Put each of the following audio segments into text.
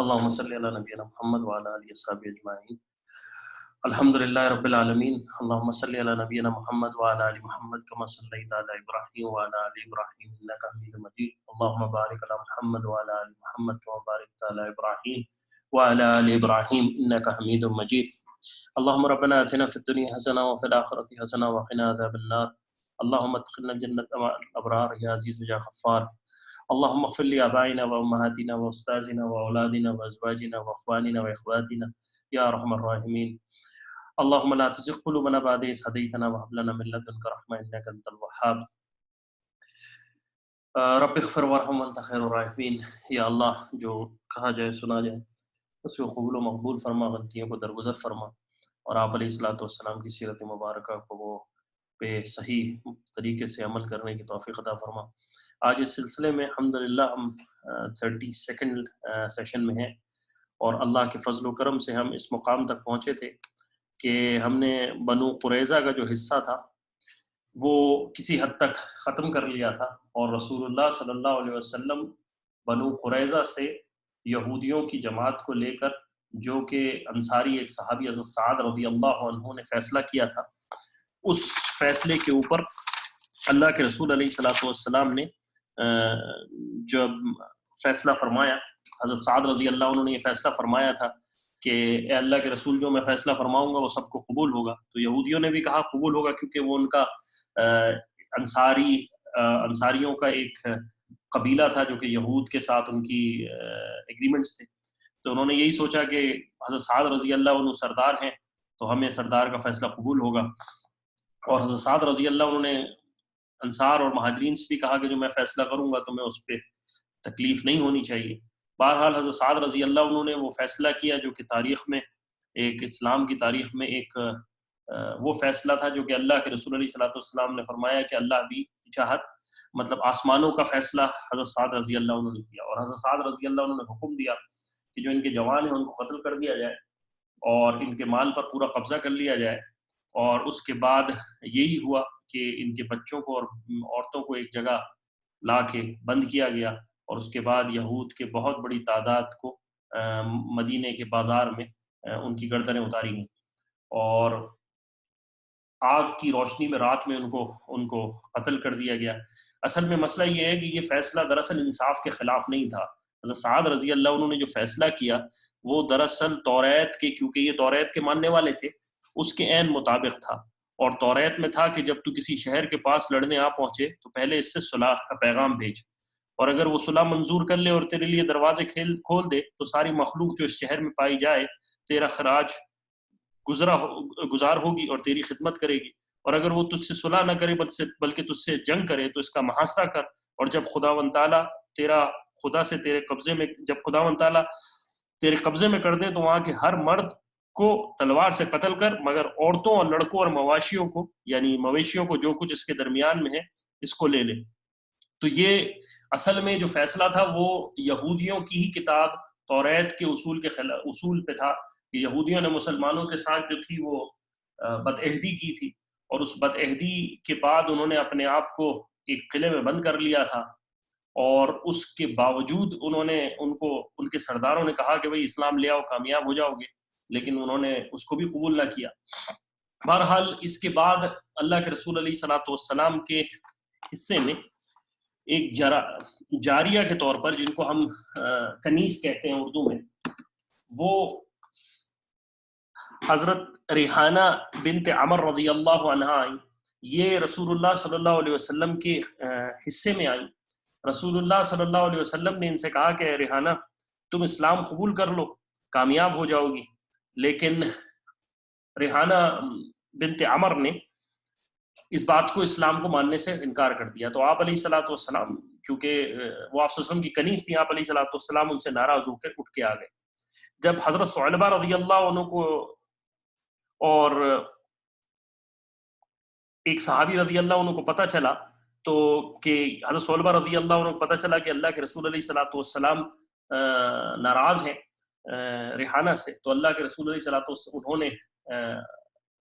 اللهم صل على نبينا محمد وعلى آله وصحبه أجمعين. الحمد لله رب العالمين. اللهم صل على نبينا محمد وعلى آل محمد كما صليت على إبراهيم وعلى آل إبراهيم إنك حميد مجيد. اللهم بارك على محمد وعلى آل محمد كما باركت على إبراهيم وعلى آل إبراهيم إنك حميد مجيد. اللهم ربنا آتنا في الدنيا حسنة وفي الآخرة حسنة وقنا عذاب النار. اللهم ادخلنا الجنة مع الأبرار يا عزيز يا غفار. اللهم اغفر لآبائنا وأمهاتنا وأستاذنا وأولادنا وأزواجنا وأخواننا وإخواتنا يا أرحم الراحمين. اللهم لا تزغ قلوبنا بعد إذ هديتنا وهب لنا من لدنك رحمة إنك أنت الوهاب. رب اغفر وارحم وأنت خير الراحمين. یا اللہ جو کہا جائے سنا جائے اس کو قبول و مقبول فرما، غلطیوں کو درگزر فرما، اور آپ علیہ الصلوۃ والسلام کی سیرت مبارکہ کو وہ پہ صحیح طریقے سے عمل کرنے کی توفیق عطا فرما۔ آج اس سلسلے میں الحمدللہ ہم 32 سیشن میں ہیں، اور اللہ کے فضل و کرم سے ہم اس مقام تک پہنچے تھے کہ ہم نے بنو قریظہ کا جو حصہ تھا وہ کسی حد تک ختم کر لیا تھا، اور رسول اللہ صلی اللہ علیہ وسلم بنو قریظہ سے یہودیوں کی جماعت کو لے کر، جو کہ انصاری ایک صحابی حضرت سعد رضی اللہ عنہ نے فیصلہ کیا تھا، اس فیصلے کے اوپر اللہ کے رسول علیہ الصلوۃ والسلام نے جب فیصلہ فرمایا، حضرت سعد رضی اللہ عنہ نے یہ فیصلہ فرمایا تھا کہ اے اللہ کے رسول جو میں فیصلہ فرماؤں گا وہ سب کو قبول ہوگا، تو یہودیوں نے بھی کہا قبول ہوگا، کیونکہ وہ ان کا انصاریوں کا ایک قبیلہ تھا جو کہ یہود کے ساتھ ان کی ایگریمنٹس تھے، تو انہوں نے یہی سوچا کہ حضرت سعد رضی اللہ عنہ سردار ہیں تو ہمیں سردار کا فیصلہ قبول ہوگا، اور حضرت سعد رضی اللہ عنہ نے انصار اور مہاجرین سے بھی کہا کہ جو میں فیصلہ کروں گا تو میں اس پہ تکلیف نہیں ہونی چاہیے۔ بہرحال حضرت سعد رضی اللہ عنہ نے وہ فیصلہ کیا جو کہ تاریخ میں ایک اسلام کی تاریخ میں ایک وہ فیصلہ تھا جو کہ اللہ کے رسول علیہ الصلوۃ والسلام نے فرمایا کہ اللہ بھی چاہت، مطلب آسمانوں کا فیصلہ حضرت سعد رضی اللہ عنہ نے کیا، اور حضرت سعد رضی اللہ عنہ نے حکم دیا کہ جو ان کے جوان ہیں ان کو قتل کر دیا جائے اور ان کے مال پر پورا قبضہ کر لیا جائے، اور اس کے بعد یہی ہوا کہ ان کے بچوں کو اور عورتوں کو ایک جگہ لا کے بند کیا گیا، اور اس کے بعد یہود کے بہت بڑی تعداد کو مدینے کے بازار میں ان کی گردنیں اتاری گئیں، اور آگ کی روشنی میں رات میں ان کو قتل کر دیا گیا۔ اصل میں مسئلہ یہ ہے کہ یہ فیصلہ دراصل انصاف کے خلاف نہیں تھا۔ حضرت سعد رضی اللہ عنہ نے جو فیصلہ کیا وہ دراصل توریت کے، کیونکہ یہ توریت کے ماننے والے تھے، اس کے عین مطابق تھا، اور توریت میں تھا کہ جب تو کسی شہر کے پاس لڑنے آ پہنچے تو پہلے اس سے صلح کا پیغام بھیج، اور اگر وہ صلح منظور کر لے اور تیرے لیے دروازے کھول دے تو ساری مخلوق جو اس شہر میں پائی جائے تیرا خراج گزار ہوگی اور تیری خدمت کرے گی، اور اگر وہ تجھ سے صلح نہ کرے بلکہ تجھ سے جنگ کرے تو اس کا محاصرہ کر، اور جب خداوند تعالیٰ تیرے قبضے میں کر دے تو وہاں کے ہر مرد کو تلوار سے قتل کر، مگر عورتوں اور لڑکوں اور مواشیوں کو، یعنی مویشیوں کو، جو کچھ اس کے درمیان میں ہے اس کو لے لے۔ تو یہ اصل میں جو فیصلہ تھا وہ یہودیوں کی ہی کتاب توریت کے اصول پہ تھا کہ یہودیوں نے مسلمانوں کے ساتھ جو تھی وہ بدعہدی کی تھی، اور اس بدعہدی کے بعد انہوں نے اپنے آپ کو ایک قلعے میں بند کر لیا تھا، اور اس کے باوجود ان کے سرداروں نے کہا کہ بھئی اسلام لے آؤ کامیاب ہو جاؤ گے، لیکن انہوں نے اس کو بھی قبول نہ کیا۔ بہرحال اس کے بعد اللہ کے رسول علیہ الصلوۃ والسلام کے حصے میں ایک جاریہ کے طور پر، جن کو ہم کنیز کہتے ہیں اردو میں، وہ حضرت ریحانہ بنت عمر رضی اللہ عنہا آئیں۔ یہ رسول اللہ صلی اللہ علیہ وسلم کے حصے میں آئیں۔ رسول اللہ صلی اللہ علیہ وسلم نے ان سے کہا کہ ریحانہ تم اسلام قبول کر لو، کامیاب ہو جاؤ گی، لیکن ریحانہ بنت عمر نے اس بات کو اسلام کو ماننے سے انکار کر دیا، تو آپ علیہ الصلوۃ والسلام، کیونکہ وہ آپ صلی اللہ علیہ وسلم کی کنیز تھی، آپ علیہ الصلوۃ والسلام ان سے ناراض ہو کر اٹھ کے آ گئے۔ جب حضرت ثعلبہ رضی اللہ عنہ کو اور ایک صحابی رضی اللہ عنہ کو پتہ چلا، تو کہ حضرت ثعلبہ رضی اللہ عنہ کو پتہ چلا کہ اللہ کے رسول علیہ الصلوۃ والسلام ناراض ہیں ریحانہ سے، تو اللہ کے رسول علیہ الصلوۃ والسلام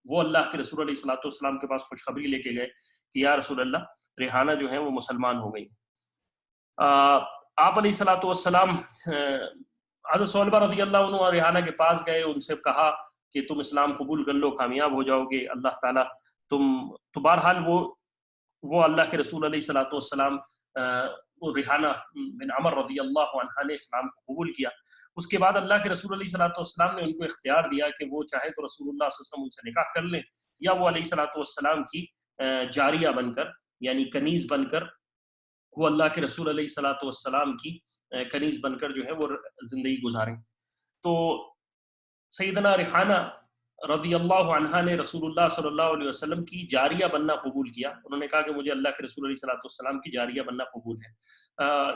وہ اللہ کے رسول علیہ الصلوۃ والسلام کے پاس خوشخبری لے کے گئے کہ یا رسول اللہ ریحانہ جو ہیں وہ مسلمان ہو گئی۔ آپ علیہ الصلوۃ والسلام حضرت صلبہ رضی اللہ عنہ ریحانہ کے پاس گئے، ان سے کہا کہ تم اسلام قبول کر لو، کامیاب ہو جاؤ گے، اللہ تعالیٰ تو بہرحال وہ اللہ کے رسول علیہ الصلوۃ والسلام وہ ریحانہ بن عمر رضی اللہ عنہ نے اسلام کو قبول کیا. اس کے بعد اللہ کے رسول علیہ الصلوۃ والسلام نے ان کو اختیار دیا کہ وہ چاہے تو رسول اللہ صلی اللہ علیہ وسلم ان سے نکاح کر لیں، یا وہ علیہ الصلوۃ والسلام کی جاریہ بن کر، یعنی کنیز بن کر، وہ اللہ کے رسول علیہ الصلوۃ والسلام کی کنیز بن کر جو ہے وہ زندگی گزاریں. تو سیدنا ریحانہ رضی اللہ عنہ نے رسول اللہ صلی اللہ علیہ وسلم کی جاریہ بننا قبول کیا. انہوں نے کہا کہ مجھے اللہ کے رسول علیہ الصلوۃ والسلام کی جاریہ بننا قبول ہے.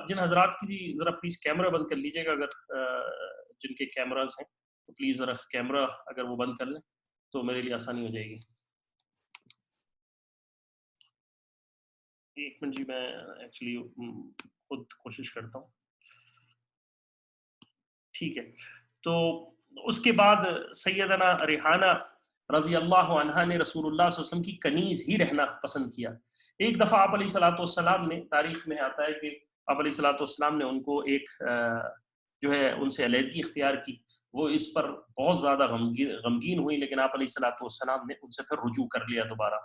جن حضرات کی ذرا پلیز کیمرہ بند کر لیجیے گا، اگر جن کے کیمراز ہیں تو پلیز ذرا کیمرہ اگر وہ بند کر لیں تو میرے لیے آسانی ہو جائے گی. ایک منٹ جی، میں ایکچولی خود کوشش کرتا ہوں. ٹھیک ہے. تو اس کے بعد سیدنا ریحانہ رضی اللہ عنہ نے رسول اللہ صلی اللہ علیہ وسلم کی کنیز ہی رہنا پسند کیا. ایک دفعہ آپ علیہ الصلوۃ والسلام نے، تاریخ میں آتا ہے کہ آپ علیہ الصلوۃ والسلام نے ان کو ایک جو ہے ان سے علیحدگی اختیار کی. وہ اس پر بہت زیادہ غمگین ہوئی، لیکن آپ علیہ الصلوۃ والسلام نے ان سے پھر رجوع کر لیا دوبارہ.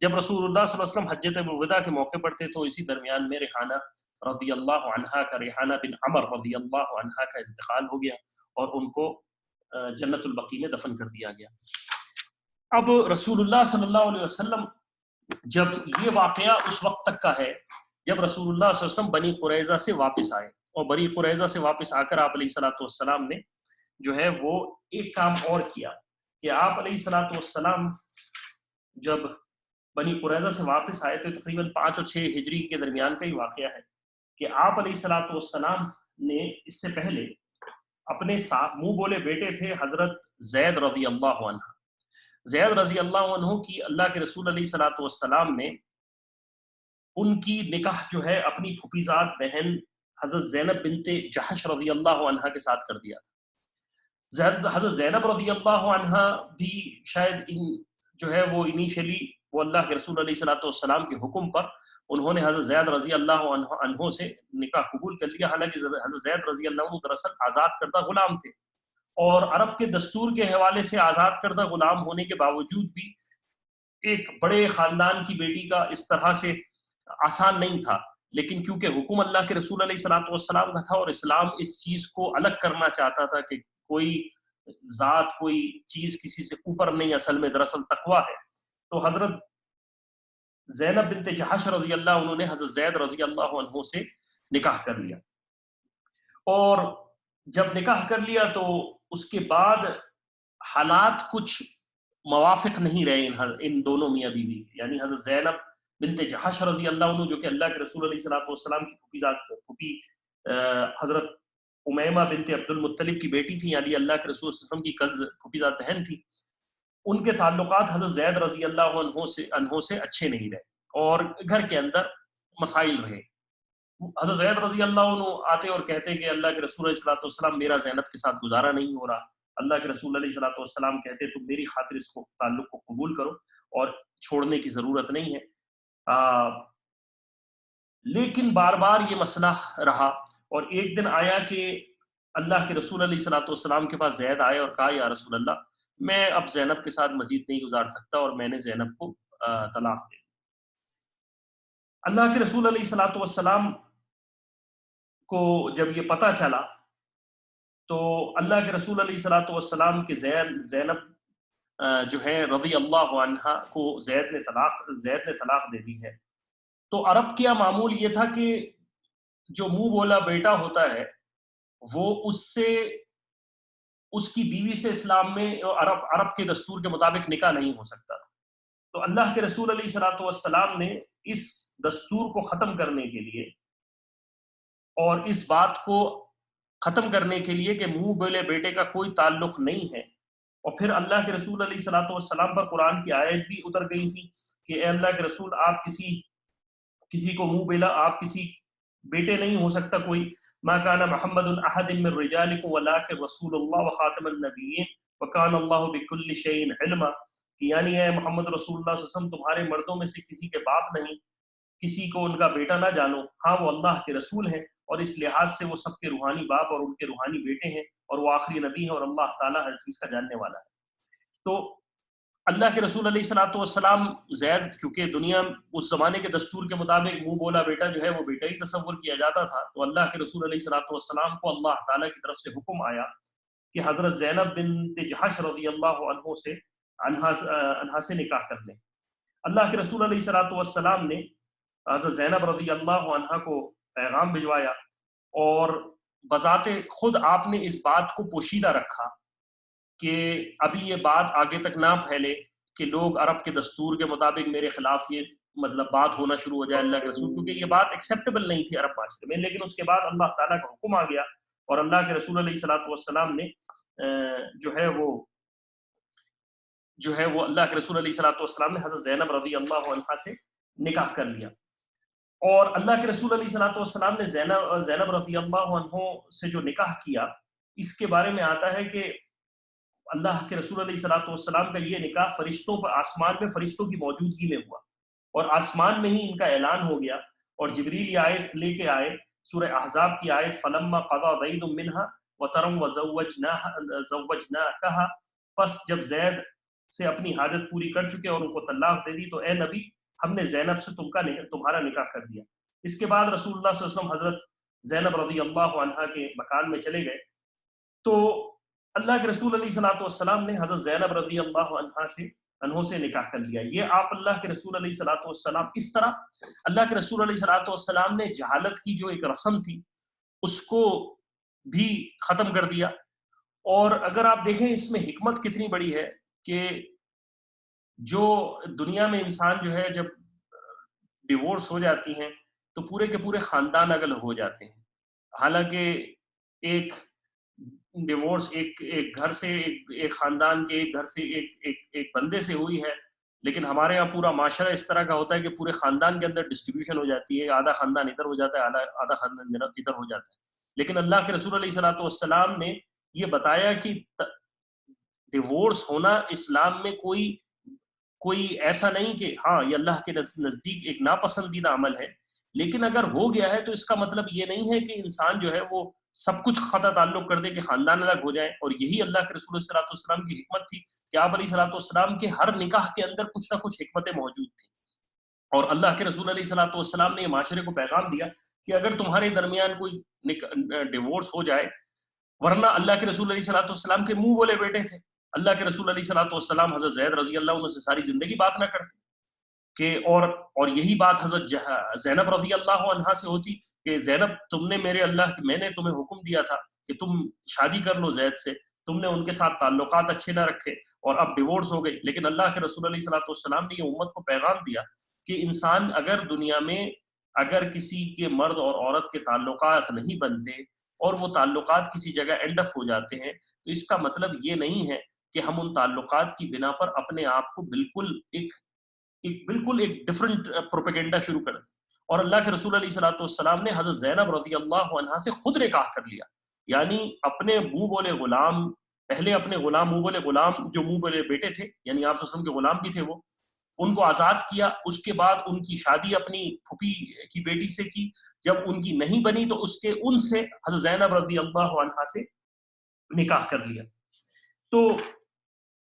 جب رسول اللہ صلی اللہ علیہ وسلم حجۃ الوداع کے موقع پر تھے تو اسی درمیان میں ریحانہ رضی اللہ عنہ کا، ریحانہ بن عمر رضی اللہ عنہ کا انتقال ہو گیا اور ان کو جنت البقیع میں دفن کر دیا گیا. اب رسول اللہ صلی اللہ علیہ وسلم، جب یہ واقعہ اس وقت تک کا ہے جب رسول اللہ صلی اللہ علیہ وسلم بنی قریظہ سے واپس آئے، اور بنی قریظہ سے واپس آ کر آپ علیہ الصلوۃ والسلام نے جو ہے وہ ایک کام اور کیا کہ آپ علیہ الصلوۃ والسلام جب بنی قریظہ سے واپس آئے تو تقریباً 5 اور 6 ہجری کے درمیان کا ہی واقعہ ہے کہ آپ علیہ الصلوۃ والسلام نے اس سے پہلے اپنے ساتھ منہ بولے بیٹے تھے حضرت زید رضی اللہ عنہ. زید رضی اللہ عنہ کی اللہ کے رسول علیہ الصلوۃ والسلام نے ان کی نکاح جو ہے اپنی پھوپھیزاد بہن حضرت زینب بنت جحش رضی اللہ عنہ کے ساتھ کر دیا تھا. حضرت زینب رضی اللہ عنہ بھی شاید جو ہے وہ انیشلی وہ اللہ کے رسول علیہ الصلوۃ والسلام کے حکم پر انہوں نے حضرت زید رضی اللہ عنہ سے نکاح قبول کر لیا. حالانکہ حضرت زید رضی اللہ عنہ دراصل آزاد کردہ غلام تھے، اور عرب کے دستور کے حوالے سے آزاد کردہ غلام ہونے کے باوجود بھی ایک بڑے خاندان کی بیٹی کا اس طرح سے آسان نہیں تھا. لیکن کیونکہ حکم اللہ کے رسول علیہ الصلوۃ والسلام کا تھا اور اسلام اس چیز کو الگ کرنا چاہتا تھا کہ کوئی ذات کوئی چیز کسی سے اوپر نہیں، اصل میں دراصل تقویٰ ہے، تو حضرت زینب بنت جحش رضی اللہ عنہ نے حضرت زید رضی اللہ عنہ سے نکاح کر لیا. اور جب نکاح کر لیا تو اس کے بعد حالات کچھ موافق نہیں رہے ان دونوں میاں بیوی، یعنی حضرت زینب بنت جحش رضی اللہ عنہ جو کہ اللہ کے رسول علیہ الصلوۃ والسلام کی پھوپھی حضرت امیمہ بنت عبد المطلب کی بیٹی تھی، یعنی اللہ کے رسول صلی اللہ علیہ وسلم کی پھوپھیزاد بہن تھی. ان کے تعلقات حضرت زید رضی اللہ عنہ سے اچھے نہیں رہے اور گھر کے اندر مسائل رہے. حضرت زید رضی اللہ عنہ آتے اور کہتے کہ اللہ کے رسول علیہ الصلوۃ والسلام میرا زینب کے ساتھ گزارا نہیں ہو رہا. اللہ کے رسول علیہ الصلوۃ والسلام کہتے تم میری خاطر اس کو تعلق کو قبول کرو اور چھوڑنے کی ضرورت نہیں ہے. لیکن بار بار یہ مسئلہ رہا اور ایک دن آیا کہ اللہ کے رسول علیہ الصلوۃ والسلام کے پاس زید آئے اور کہا یا رسول اللہ میں اب زینب کے ساتھ مزید نہیں گزار سکتا اور میں نے زینب کو طلاق دے. اللہ کے رسول علیہ الصلوۃ والسلام کو جب یہ پتہ چلا تو اللہ کے رسول علیہ الصلوۃ والسلام کے زینب جو ہے رضی اللہ عنہ کو زید نے طلاق دے دی ہے. تو عرب کیا معمول یہ تھا کہ جو منہ بولا بیٹا ہوتا ہے وہ اس کی بیوی سے اسلام میں عرب کے دستور کے مطابق نکاح نہیں ہو سکتا تھا. تو اللہ کے رسول علیہ الصلوۃ والسلام نے اس دستور کو ختم کرنے کے لیے اور اس بات کو ختم کرنے کے لیے کہ منہ بولے بیٹے کا کوئی تعلق نہیں ہے، اور پھر اللہ کے رسول علیہ الصلوۃ والسلام پر قرآن کی آیت بھی اتر گئی تھی کہ اے اللہ کے رسول آپ کسی کو منہ بولا آپ کسی بیٹے نہیں ہو سکتا کوئی. ما کان محمد احد من رجالکم ولکن رسول اللہ وخاتم النبیین وکان اللہ بکل شیء علما، یعنی اے محمد رسول اللہ صلی اللہ علیہ وسلم تمہارے مردوں میں سے کسی کے باپ نہیں، کسی کو ان کا بیٹا نہ جانو، ہاں وہ اللہ کے رسول ہیں اور اس لحاظ سے وہ سب کے روحانی باپ اور ان کے روحانی بیٹے ہیں، اور وہ آخری نبی ہیں، اور اللہ تعالیٰ ہر چیز کا جاننے والا ہے۔ تو اللہ کے رسول علیہ الصلوۃ والسلام، زید چونکہ دنیا اس زمانے کے دستور کے مطابق منہ بولا بیٹا جو ہے وہ بیٹا ہی تصور کیا جاتا تھا، تو اللہ کے رسول علیہ الصلوۃ والسلام کو اللہ تعالیٰ کی طرف سے حکم آیا کہ حضرت زینب بنت جحش رضی اللہ عنہا سے نکاح کر لیں۔ اللہ کے رسول علیہ الصلوۃ والسلام نے حضرت زینب رضی اللہ عنہا کو پیغام بھجوایا، اور بذات خود آپ نے اس بات کو پوشیدہ رکھا کہ ابھی یہ بات آگے تک نہ پھیلے کہ لوگ عرب کے دستور کے مطابق میرے خلاف یہ مطلب بات ہونا شروع ہو جائے اللہ کے رسول، کیونکہ یہ بات ایکسیپٹیبل نہیں تھی عرب معاشرے میں۔ لیکن اس کے بعد اللہ تعالیٰ کا حکم آ گیا، اور اللہ کے رسول علیہ الصلوۃ والسلام نے جو ہے وہ اللہ کے رسول علیہ الصلوۃ والسلام نے حضرت زینب رضی اللہ عنہا سے نکاح کر لیا۔ اور اللہ کے رسول علیہ الصلوۃ والسلام نے زینب رضی اللہ عنہ سے جو نکاح کیا، اس کے بارے میں آتا ہے کہ اللہ کے رسول علیہ الصلوۃ والسلام کا یہ نکاح فرشتوں پر، آسمان میں فرشتوں کی موجودگی میں ہوا، اور آسمان میں ہی ان کا اعلان ہو گیا، اور جبریل یہ آیت لے کے آئے، سورہ احزاب کی آیت فلما قضى زید منها وطرا وزوجناکھا، پس جب زید سے اپنی حاجت پوری کر چکے اور ان کو طلاق دے دی، تو اے نبی ہم نے زینب سے تمہارا نکاح کر دیا۔ اس کے بعد رسول اللہ صلی اللہ علیہ وسلم حضرت زینب رضی اللہ عنہا کے مکان میں چلے گئے، تو اللہ کے رسول علیہ الصلوۃ والسلام نے حضرت زینب رضی اللہ عنہ سے نکاح کر لیا۔ یہ آپ اللہ کے رسول علیہ الصلوۃ والسلام، اس طرح اللہ کے رسول علیہ الصلوۃ والسلام نے جہالت کی جو ایک رسم تھی اس کو بھی ختم کر دیا۔ اور اگر آپ دیکھیں اس میں حکمت کتنی بڑی ہے کہ جو دنیا میں انسان جو ہے جب ڈیورس ہو جاتی ہیں تو پورے کے پورے خاندان الگ ہو جاتے ہیں، حالانکہ ایک ڈیورس ایک گھر سے ایک خاندان کے ایک گھر سے ایک بندے سے ہوئی ہے، لیکن ہمارے یہاں پورا معاشرہ اس طرح کا ہوتا ہے کہ پورے خاندان کے اندر ڈسٹریبیوشن ہو جاتی ہے، آدھا خاندان ادھر ہو جاتا ہے، آدھا خاندان ادھر ہو جاتا ہے۔ لیکن اللہ کے رسول علیہ الصلوۃ والسلام نے یہ بتایا کہ ڈیورس ہونا اسلام میں کوئی ایسا نہیں کہ ہاں یہ اللہ کے نزدیک ایک ناپسندیدہ عمل ہے، لیکن اگر ہو گیا ہے تو اس کا مطلب یہ نہیں ہے کہ انسان جو ہے وہ سب کچھ قطع تعلق کر دے کہ خاندان الگ ہو جائیں۔ اور یہی اللہ کے رسول صلی اللہ علیہ وسلم کی حکمت تھی کہ آپ علیہ الصلوۃ والسلام کے ہر نکاح کے اندر کچھ نہ کچھ حکمتیں موجود تھیں، اور اللہ کے رسول علیہ الصلوۃ والسلام نے یہ معاشرے کو پیغام دیا کہ اگر تمہارے درمیان کوئی ڈیورس ہو جائے، ورنہ اللہ کے رسول علیہ الصلوۃ والسلام کے منہ بولے بیٹے تھے، اللہ کے رسول علیہ الصلوۃ والسلام حضرت زید رضی اللہ عنہ سے ساری زندگی بات نہ کرتے کہ اور یہی بات حضرت زینب رضی اللہ عنہا سے ہوتی کہ زینب میں نے تمہیں حکم دیا تھا کہ تم شادی کر لو زید سے، تم نے ان کے ساتھ تعلقات اچھے نہ رکھے اور اب ڈیورس ہو گئی۔ لیکن اللہ کے رسول علیہ الصلوۃ والسلام نے یہ امت کو پیغام دیا کہ انسان اگر دنیا میں اگر کسی کے مرد اور عورت کے تعلقات نہیں بنتے اور وہ تعلقات کسی جگہ اینڈ اپ ہو جاتے ہیں، تو اس کا مطلب یہ نہیں ہے کہ ہم ان تعلقات کی بنا پر اپنے آپ کو بالکل ایک ڈفرنٹ پروپیگنڈا شروع کر دیں۔ اور اللہ کے رسول علیہ الصلوۃ والسلام نے حضرت زینب رضی اللہ عنہا سے خود نکاح کر لیا، یعنی اپنے منہ بولے غلام، پہلے اپنے منہ بولے غلام جو منہ بولے بیٹے تھے، یعنی آپ صلی اللہ علیہ وسلم کے غلام بھی تھے، وہ ان کو آزاد کیا۔ اس کے بعد ان کی شادی اپنی پھوپھی کی بیٹی سے کی، جب ان کی نہیں بنی تو ان سے حضرت زینب رضی اللہ عنہا سے نکاح کر لیا۔ تو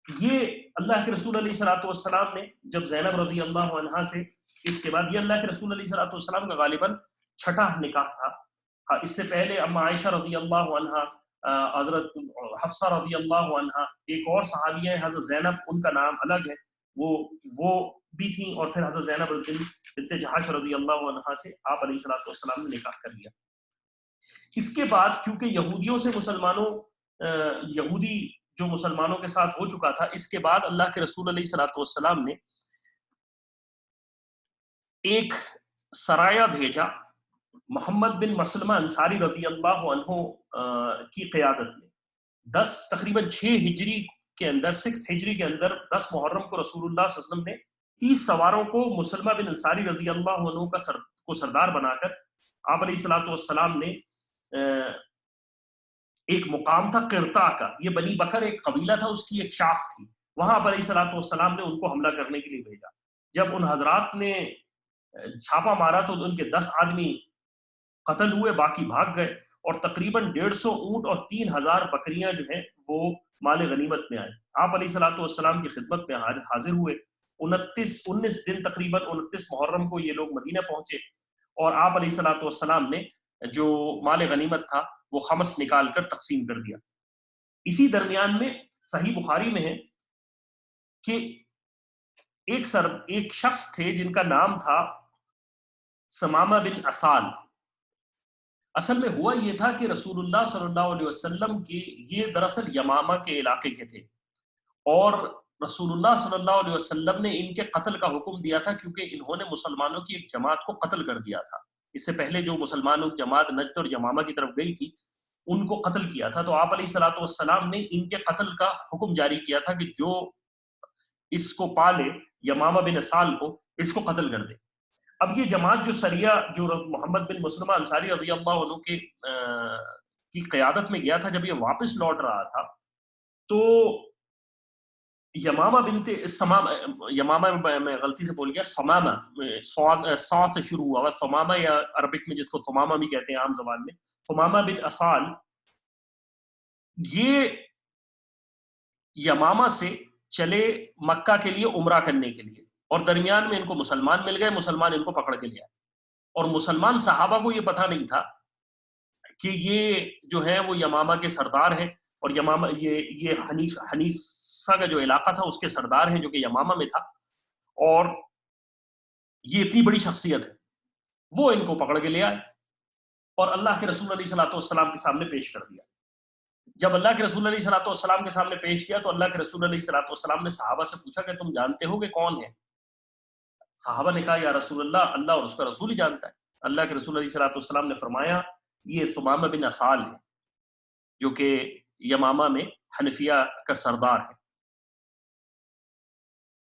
یہ اللہ کے رسول علیہ الصلوۃ والسلام نے جب زینب رضی اللہ عنہا سے، اس کے بعد یہ اللہ کے رسول علیہ الصلوۃ والسلام کا غالباً چھٹا نکاح تھا۔ اس سے پہلے اما عائشہ رضی اللہ عنہا، حضرت حفصہ رضی اللہ عنہا، ایک اور صحابیہ ہیں حضرت زینب، ان کا نام الگ ہے، وہ بھی تھیں، اور پھر حضرت زینب بنت جحش رضی اللہ عنہا سے آپ علیہ الصلوۃ والسلام نے نکاح کر لیا۔ اس کے بعد کیونکہ یہودیوں سے یہودی جو مسلمانوں کے ساتھ ہو چکا تھا، اس کے بعد اللہ کے رسول علیہ الصلوۃ والسلام نے ایک سرایہ بھیجا محمد بن مسلمہ انصاری رضی اللہ عنہ کی قیادت میں، تقریباً 6 ہجری کے اندر 6 ہجری کے اندر 10 محرم کو رسول اللہ صلی اللہ علیہ وسلم نے 30 سواروں کو مسلمہ بن انصاری رضی اللہ عنہ کو سردار بنا کر آپ علیہ الصلوۃ والسلام نے ایک مقام تھا قرطا کا، یہ بنی بکر ایک قبیلہ تھا، اس کی ایک شاخ تھی، وہاں آپ علیہ الصلوۃ والسلام نے ان کو حملہ کرنے کے لیے بھیجا۔ جب ان حضرات نے چھاپا مارا تو ان کے 10 آدمی قتل ہوئے، باقی بھاگ گئے، اور تقریباً 150 اونٹ اور 3000 بکریاں جو ہیں وہ مال غنیمت میں آئے۔ آپ علیہ الصلوۃ والسلام کی خدمت میں حاضر ہوئے۔ 19 دن تقریباً 29 محرم کو یہ لوگ مدینہ پہنچے، اور آپ علیہ الصلوۃ والسلام نے جو مال غنیمت تھا وہ خمس نکال کر تقسیم کر دیا۔ اسی درمیان میں صحیح بخاری میں ہے کہ ایک شخص تھے جن کا نام تھا ثمامہ بن اسال۔ اصل میں ہوا یہ تھا کہ رسول اللہ صلی اللہ علیہ وسلم کی، یہ دراصل یمامہ کے علاقے کے تھے، اور رسول اللہ صلی اللہ علیہ وسلم نے ان کے قتل کا حکم دیا تھا کیونکہ انہوں نے مسلمانوں کی ایک جماعت کو قتل کر دیا تھا۔ اس سے پہلے جو مسلمانوں کی جماعت نجد اور یمامہ کی طرف گئی تھی ان کو قتل کیا تھا، تو آپ علیہ الصلوۃ والسلام نے ان کے قتل کا حکم جاری کیا تھا کہ جو اس کو پالے، یمامہ بن اسال کو، اس کو قتل کر دے۔ اب یہ جماعت جو سریہ جو محمد بن مسلمہ انصاری رضی اللہ عنہ کی قیادت میں گیا تھا، جب یہ واپس لوٹ رہا تھا تو یمامہ بنت یمامہ، میں غلطی سے بول گیا، ثمامہ، صا سے شروع ہوا، ثمامہ یا عربک میں جس کو ثمامہ بھی کہتے ہیں عام زبان میں، ثمامہ بن اسال، یہ یمامہ سے چلے مکہ کے لیے عمرہ کرنے کے لیے، اور درمیان میں ان کو مسلمان مل گئے، مسلمان ان کو پکڑ کے لے آئے، اور مسلمان صحابہ کو یہ پتہ نہیں تھا کہ یہ جو ہے وہ یمامہ کے سردار ہیں، اور یمامہ یہ حنیفہ کا جو علاقہ تھا اس کے سردار ہیں جو کہ یمامہ میں تھا، اور یہ اتنی بڑی شخصیت ہے۔ وہ ان کو پکڑ کے لے آئے اور اللہ کے رسول علیہ الصلوۃ والسلام کے سامنے پیش کر دیا۔ جب اللہ کے رسول علیہ الصلوۃ والسلام کے سامنے پیش کیا تو اللہ کے رسول علیہ الصلوۃ والسلام نے صحابہ سے پوچھا کہ تم جانتے ہو کہ کون ہے؟ صحابہ نے کہا یا رسول اللہ، اللہ اور اس کا رسول ہی جانتا ہے۔ اللہ کے رسول علیہ الصلوۃ والسلام نے فرمایا یہ ثمامہ بن اسال ہے جو کہ یمامہ میں حنفیہ کا سردار ہے۔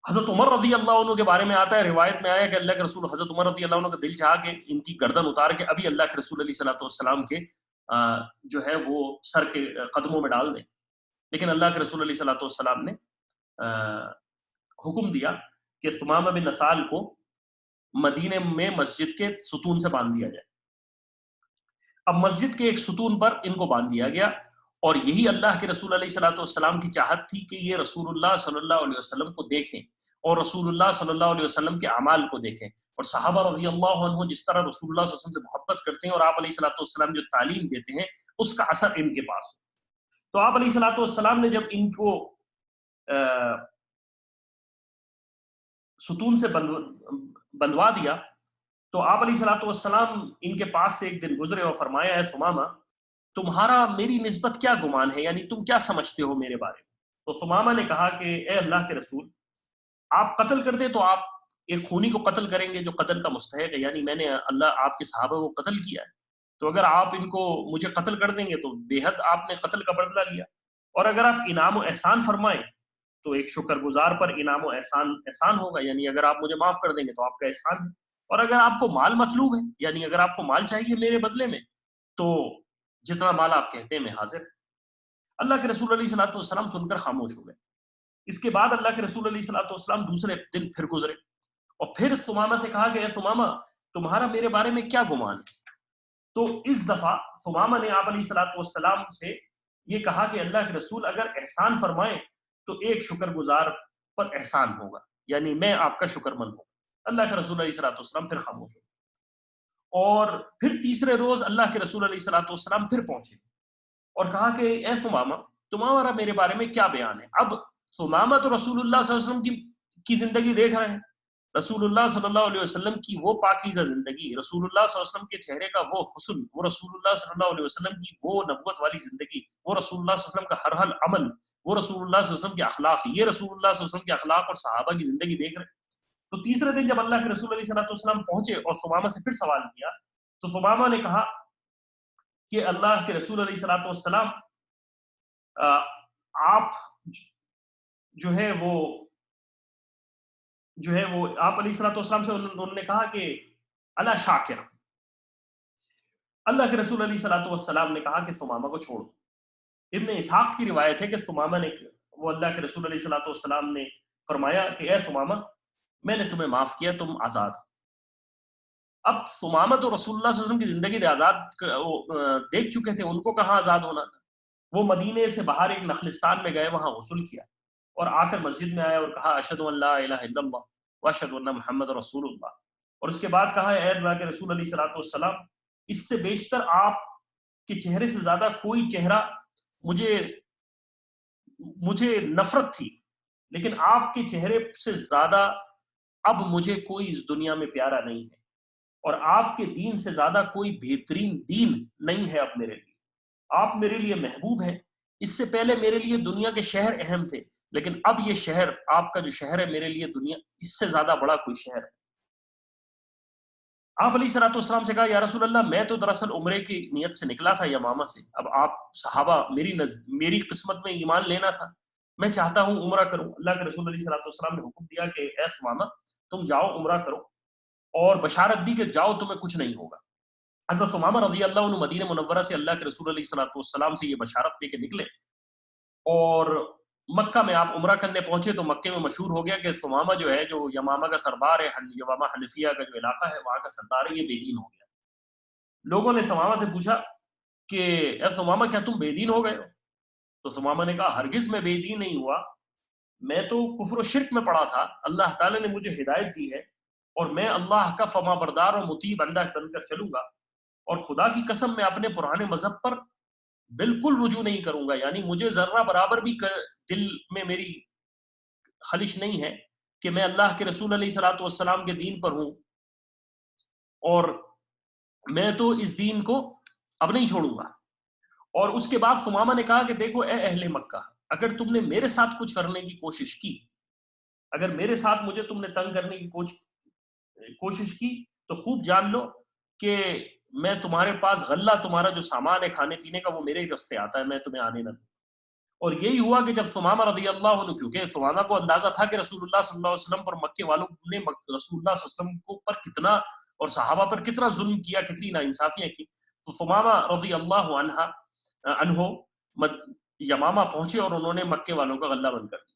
حضرت عمر رضی اللہ عنہ کے بارے میں آتا ہے، روایت میں آیا کہ اللہ کے رسول، حضرت عمر رضی اللہ عنہ کا دل چاہا کہ ان کی گردن اتار کے ابھی اللہ کے رسول علیہ الصلوۃ والسلام کے جو ہے وہ سر کے قدموں میں ڈال دیں، لیکن اللہ کے رسول علیہ الصلوۃ والسلام نے حکم دیا کہ ثمامہ بن اسال کو مدینے میں مسجد کے ستون سے باندھ دیا جائے۔ اب مسجد کے ایک ستون پر ان کو باندھ دیا گیا، اور یہی اللہ کے رسول علیہ الصلوۃ والسلام کی چاہت تھی کہ یہ رسول اللہ صلی اللہ علیہ وسلم کو دیکھیں اور رسول اللہ صلی اللہ علیہ وسلم کے اعمال کو دیکھیں، اور صحابہ رضی اللہ عنہ جس طرح رسول اللہ صلی اللہ علیہ وسلم سے محبت کرتے ہیں اور آپ علیہ الصلوۃ والسلام جو تعلیم دیتے ہیں اس کا اثر ان کے پاس ہو۔ تو آپ علیہ الصلوۃ والسلام نے جب ان کو ستون سے بندوا دیا تو آپ علیہ الصلوۃ والسلام ان کے پاس سے ایک دن گزرے اور فرمایا ہے ثمامہ تمہارا میری نسبت کیا گمان ہے، یعنی تم کیا سمجھتے ہو میرے بارے میں؟ تو ثمامہ نے کہا کہ اے اللہ کے رسول، آپ قتل کرتے تو آپ ایک خونی کو قتل کریں گے جو قتل کا مستحق ہے، یعنی میں نے اللہ آپ کے صحابہ کو قتل کیا ہے، تو اگر آپ ان کو مجھے قتل کر دیں گے تو بے حد آپ نے قتل کا بدلہ لیا، اور اگر آپ انعام و احسان فرمائیں تو ایک شکر گزار پر انعام و احسان ہوگا، یعنی اگر آپ مجھے معاف کر دیں گے تو آپ کا احسان ہے، اور اگر آپ کو مال مطلوب ہے، یعنی اگر آپ کو مال چاہیے میرے بدلے میں، تو جتنا مال آپ کہتے ہیں میں حاضر۔ اللہ کے رسول علیہ الصلوۃ والسلام سن کر خاموش ہو گئے۔ اس کے بعد اللہ کے رسول علیہ الصلوۃ والسلام دوسرے دن پھر گزرے اور پھر ثمامہ سے کہا کہ اے ثمامہ تمہارا میرے بارے میں کیا گمان ہے؟ تو اس دفعہ ثمامہ نے آپ علیہ الصلوۃ والسلام سے یہ کہا کہ اللہ کے رسول اگر احسان فرمائیں تو ایک شکر گزار پر احسان ہوگا، یعنی میں آپ کا شکر مند ہوں۔ اللہ کے رسول علیہ الصلوۃ والسلام پھر خاموش ہو، اور پھر تیسرے روز اللہ کے رسول علیہ الصلوۃ والسلام پھر پہنچے اور کہا کہ اے ثمامہ تمہارا میرے بارے میں کیا بیان ہے؟ اب ثمامہ تو رسول اللہ صلی اللہ علیہ وسلم کی زندگی دیکھ رہے ہیں، رسول اللہ صلی اللہ علیہ وسلم کی وہ پاکیزہ زندگی، رسول اللہ صلی اللہ علیہ وسلم کے چہرے کا وہ حسن، وہ رسول اللہ صلی اللہ علیہ وسلم کی وہ نبوت والی زندگی، وہ رسول اللہ صلی اللہ علیہ وسلم کا ہر عمل، وہ رسول اللہ صلی اللہ علیہ وسلم کے اخلاق، یہ رسول اللہ صلی اللہ علیہ وسلم کے اخلاق اور صحابہ کی زندگی دیکھ رہے ہیں۔ تو تیسرے دن جب اللہ کے رسول علیہ الصلوۃ والسلام پہنچے اور ثمامہ سے پھر سوال کیا تو ثمامہ نے کہا کہ اللہ کے رسول علیہ الصلوۃ والسلام آپ جو ہے وہ آپ علیہ الصلوۃ والسلام سے انہوں نے کہا کہ اللہ شاکر، اللہ کے رسول علیہ الصلوۃ والسلام نے کہا کہ ثمامہ کو چھوڑو۔ ابن اسحاق کی روایت ہے کہ ثمامہ نے، وہ اللہ کے رسول علیہ الصلوۃ والسلام نے فرمایا کہ اے ثمامہ میں نے تمہیں معاف کیا، تم آزاد۔ اب ثمامہ تو رسول اللہ صلی اللہ علیہ وسلم کی زندگی آزاد دیکھ چکے تھے، ان کو کہاں آزاد ہونا تھا. وہ مدینے سے باہر ایک نخلستان میں گئے، وہاں غسل کیا اور آ کر مسجد میں آیا اور کہا اشہد ان لا الہ الا اللہ واشہد ان محمد رسول اللہ. اور اس کے بعد کہا اے اللہ کے رسول علیہ الصلوۃ والسلام، اس سے بیشتر آپ کے چہرے سے زیادہ کوئی چہرہ مجھے نفرت تھی، لیکن آپ کے چہرے سے زیادہ اب مجھے کوئی اس دنیا میں پیارا نہیں ہے، اور آپ کے دین سے زیادہ کوئی بہترین دین نہیں ہے اب میرے لیے. آپ میرے لیے محبوب ہیں. اس سے پہلے میرے لیے دنیا کے شہر اہم تھے، لیکن اب یہ شہر، آپ کا جو شہر ہے، میرے لیے دنیا اس سے زیادہ بڑا کوئی شہر ہے. آپ علیہ الصلوۃ والسلام سے کہا یا رسول اللہ، میں تو دراصل عمرے کی نیت سے نکلا تھا یمامہ سے. اب آپ صحابہ، میری قسمت میں ایمان لینا تھا، میں چاہتا ہوں عمرہ کروں. اللہ کے رسول علیہ الصلوۃ والسلام نے حکم دیا کہ اے ثمامہ، تم جاؤ عمرہ کرو، اور بشارت دی کہ جاؤ تمہیں کچھ نہیں ہوگا. حضرت ثمامہ رضی اللہ عنہ مدینہ منورہ سے اللہ کے رسول علیہ الصلوۃ والسلام سے یہ بشارت دے کے نکلے، اور مکہ میں آپ عمرہ کرنے پہنچے تو مکے میں مشہور ہو گیا کہ ثمامہ جو ہے، جو یمامہ کا سردار ہے، یمامہ حنفیہ کا جو علاقہ ہے وہاں کا سردار ہے، یہ بے دین ہو گیا. لوگوں نے ثمامہ سے پوچھا کہ اے ثمامہ، کیا تم بے دین ہو گئے ہو؟ تو ثمامہ نے کہا ہرگز میں بے دین نہیں ہوا، میں تو کفر و شرک میں پڑا تھا. اللہ تعالیٰ نے مجھے ہدایت دی ہے، اور میں اللہ کا فرما بردار اور مطیع بندہ بن کر چلوں گا، اور خدا کی قسم میں اپنے پرانے مذہب پر بالکل رجوع نہیں کروں گا. یعنی مجھے ذرہ برابر بھی دل میں میری خلش نہیں ہے کہ میں اللہ کے رسول علیہ الصلوۃ والسلام کے دین پر ہوں، اور میں تو اس دین کو اب نہیں چھوڑوں گا. اور اس کے بعد ثمامہ نے کہا کہ دیکھو اے اہل مکہ، اگر تم نے میرے ساتھ کچھ کرنے کی کوشش کی، اگر میرے ساتھ مجھے تم نے تنگ کرنے کی کوشش کی، تو خوب جان لو کہ میں تمہارے پاس غلہ، تمہارا جو سامان ہے کھانے پینے کا، وہ میرے ہی رستے آتا ہے، میں تمہیں آنے نہ دوں. اور یہی ہوا کہ جب ثمامہ رضی اللہ عنہ، کیونکہ ثمامہ کو اندازہ تھا کہ رسول اللہ صلی اللہ علیہ وسلم پر مکے والوں نے رسول اللہ صلی اللہ علیہ وسلم کو پر کتنا، اور صحابہ پر کتنا ظلم کیا، کتنی ناانصافیاں کی، تو ثمامہ رضی اللہ عنہ یمامہ پہنچے اور انہوں نے مکے والوں کا غلہ بند کر دیا.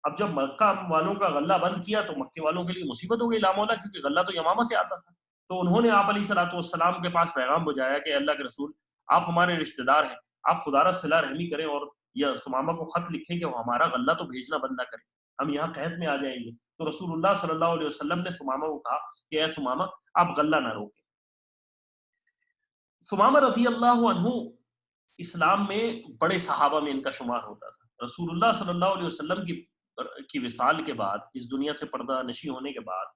اب جب مکہ والوں کا غلہ بند کیا تو مکے والوں کے لیے مصیبت ہو گئی لامولا، کیونکہ غلہ تو یمامہ سے آتا تھا. تو انہوں نے آپ علیہ الصلوۃ والسلام کے پاس پیغام بھجایا کہ اللہ کے رسول، آپ ہمارے رشتہ دار ہیں، آپ خدا را صلہ رحمی کریں اور یا ثمامہ کو خط لکھیں کہ وہ ہمارا غلہ تو بھیجنا بند نہ کرے، ہم یہاں قحط میں آ جائیں گے. تو رسول اللہ صلی اللہ علیہ وسلم نے ثمامہ کو کہا کہ اے ثمامہ، آپ غلہ نہ روکیں. ثمامہ رضی اللہ عنہ اسلام میں بڑے صحابہ میں ان کا شمار ہوتا تھا. رسول اللہ صلی اللہ علیہ وسلم کی وصال کے بعد، اس دنیا سے پردہ نشی ہونے کے بعد،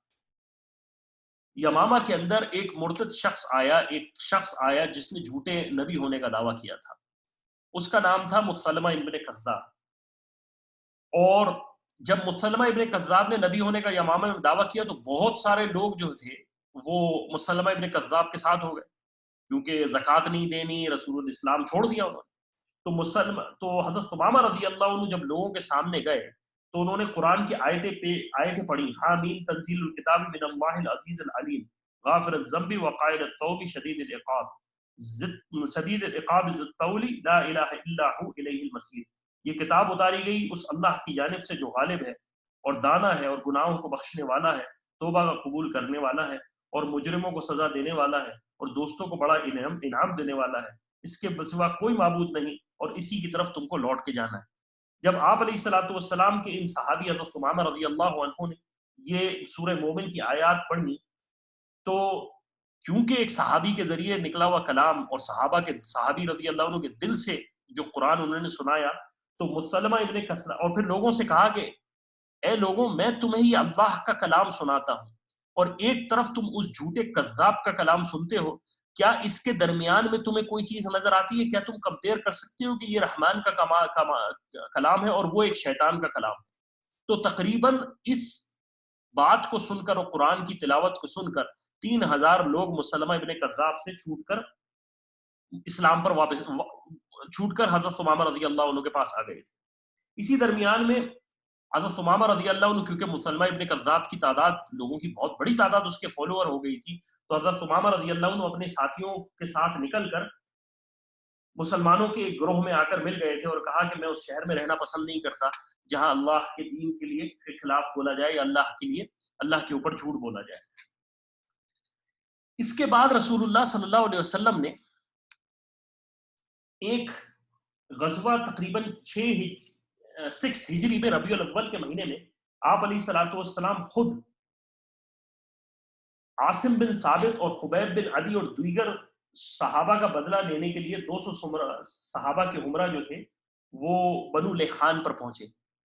یمامہ کے اندر ایک مرتد شخص آیا جس نے جھوٹے نبی ہونے کا دعویٰ کیا تھا. اس کا نام تھا مسلمہ ابن کذاب. اور جب مسلمہ ابن کذاب نے نبی ہونے کا یمامہ میں دعویٰ کیا تو بہت سارے لوگ جو تھے وہ مسلمہ ابن کذاب کے ساتھ ہو گئے، کیونکہ زکوٰۃ نہیں دینی، رسول الاسلام چھوڑ دیا انہوں نے. تو حضرت ثمامہ رضی اللہ عنہ جب لوگوں کے سامنے گئے تو انہوں نے قرآن کی آیتیں پڑھی. حامیم تنزیل الکتاب من اللہ العزیز العلیم غافر الذنب وقائل التوب شدید العقاب ذی الطول لا الہ الا ہو الیہ المصیر. یہ کتاب اتاری گئی اس اللہ کی جانب سے جو غالب ہے اور دانا ہے اور گناہوں کو بخشنے والا ہے، توبہ کا قبول کرنے والا ہے، اور مجرموں کو سزا دینے والا ہے، اور دوستوں کو بڑا انعام دینے والا ہے. اس کے سوا کوئی معبود نہیں، اور اسی کی طرف تم کو لوٹ کے جانا ہے. جب آپ علیہ الصلوۃ والسلام کے ان صحابی حضرت ثمامہ رضی اللہ عنہ نے یہ سورہ مومن کی آیات پڑھی، تو کیونکہ ایک صحابی کے ذریعے نکلا ہوا کلام، اور صحابی رضی اللہ عنہ کے دل سے جو قرآن انہوں نے سنایا، تو مسلمہ ابن کثرہ، اور پھر لوگوں سے کہا کہ اے لوگوں، میں تمہیں یہ اللہ کا کلام سناتا ہوں، اور ایک طرف تم اس جھوٹے کذاب کا کلام سنتے ہو، کیا اس کے درمیان میں تمہیں کوئی چیز نظر آتی ہے؟ کیا تم کمپیئر کر سکتے ہو کہ یہ رحمان کا کلام ہے اور وہ ایک شیطان کا کلام ہے؟ تو تقریباً اس بات کو سن کر اور قرآن کی تلاوت کو سن کر 3000 لوگ مسلمہ ابن کذاب سے چھوٹ کر اسلام پر چھوٹ کر حضرت ثمامہ رضی اللہ عنہ کے پاس آ گئے تھے. اسی درمیان میں حضرت ثمامہ رضی اللہ عنہ، کیونکہ مسلمہ ابن کذاب کی تعداد، لوگوں کی بہت بڑی تعداد اس کے فالوور ہو گئی تھی، تو حضرت ثمامہ رضی اللہ عنہ اپنے ساتھیوں کے ساتھ نکل کر مسلمانوں کے ایک گروہ میں آ کر مل گئے تھے اور کہا کہ میں اس شہر میں رہنا پسند نہیں کرتا جہاں اللہ کے دین کے لیے خلاف بولا جائے، یا اللہ کے اوپر جھوٹ بولا جائے. اس کے بعد رسول اللہ صلی اللہ علیہ وسلم نے ایک غزوہ تقریباً 6 ہجری میں ربیع الاول کے مہینے میں آپ علیہ الصلوۃ والسلام خود عاصم بن ثابت اور خبیب بن عدی اور دیگر صحابہ کا بدلہ لینے کے لیے 200 صحابہ کے عمرہ جو تھے وہ بنو لحان پر پہنچے.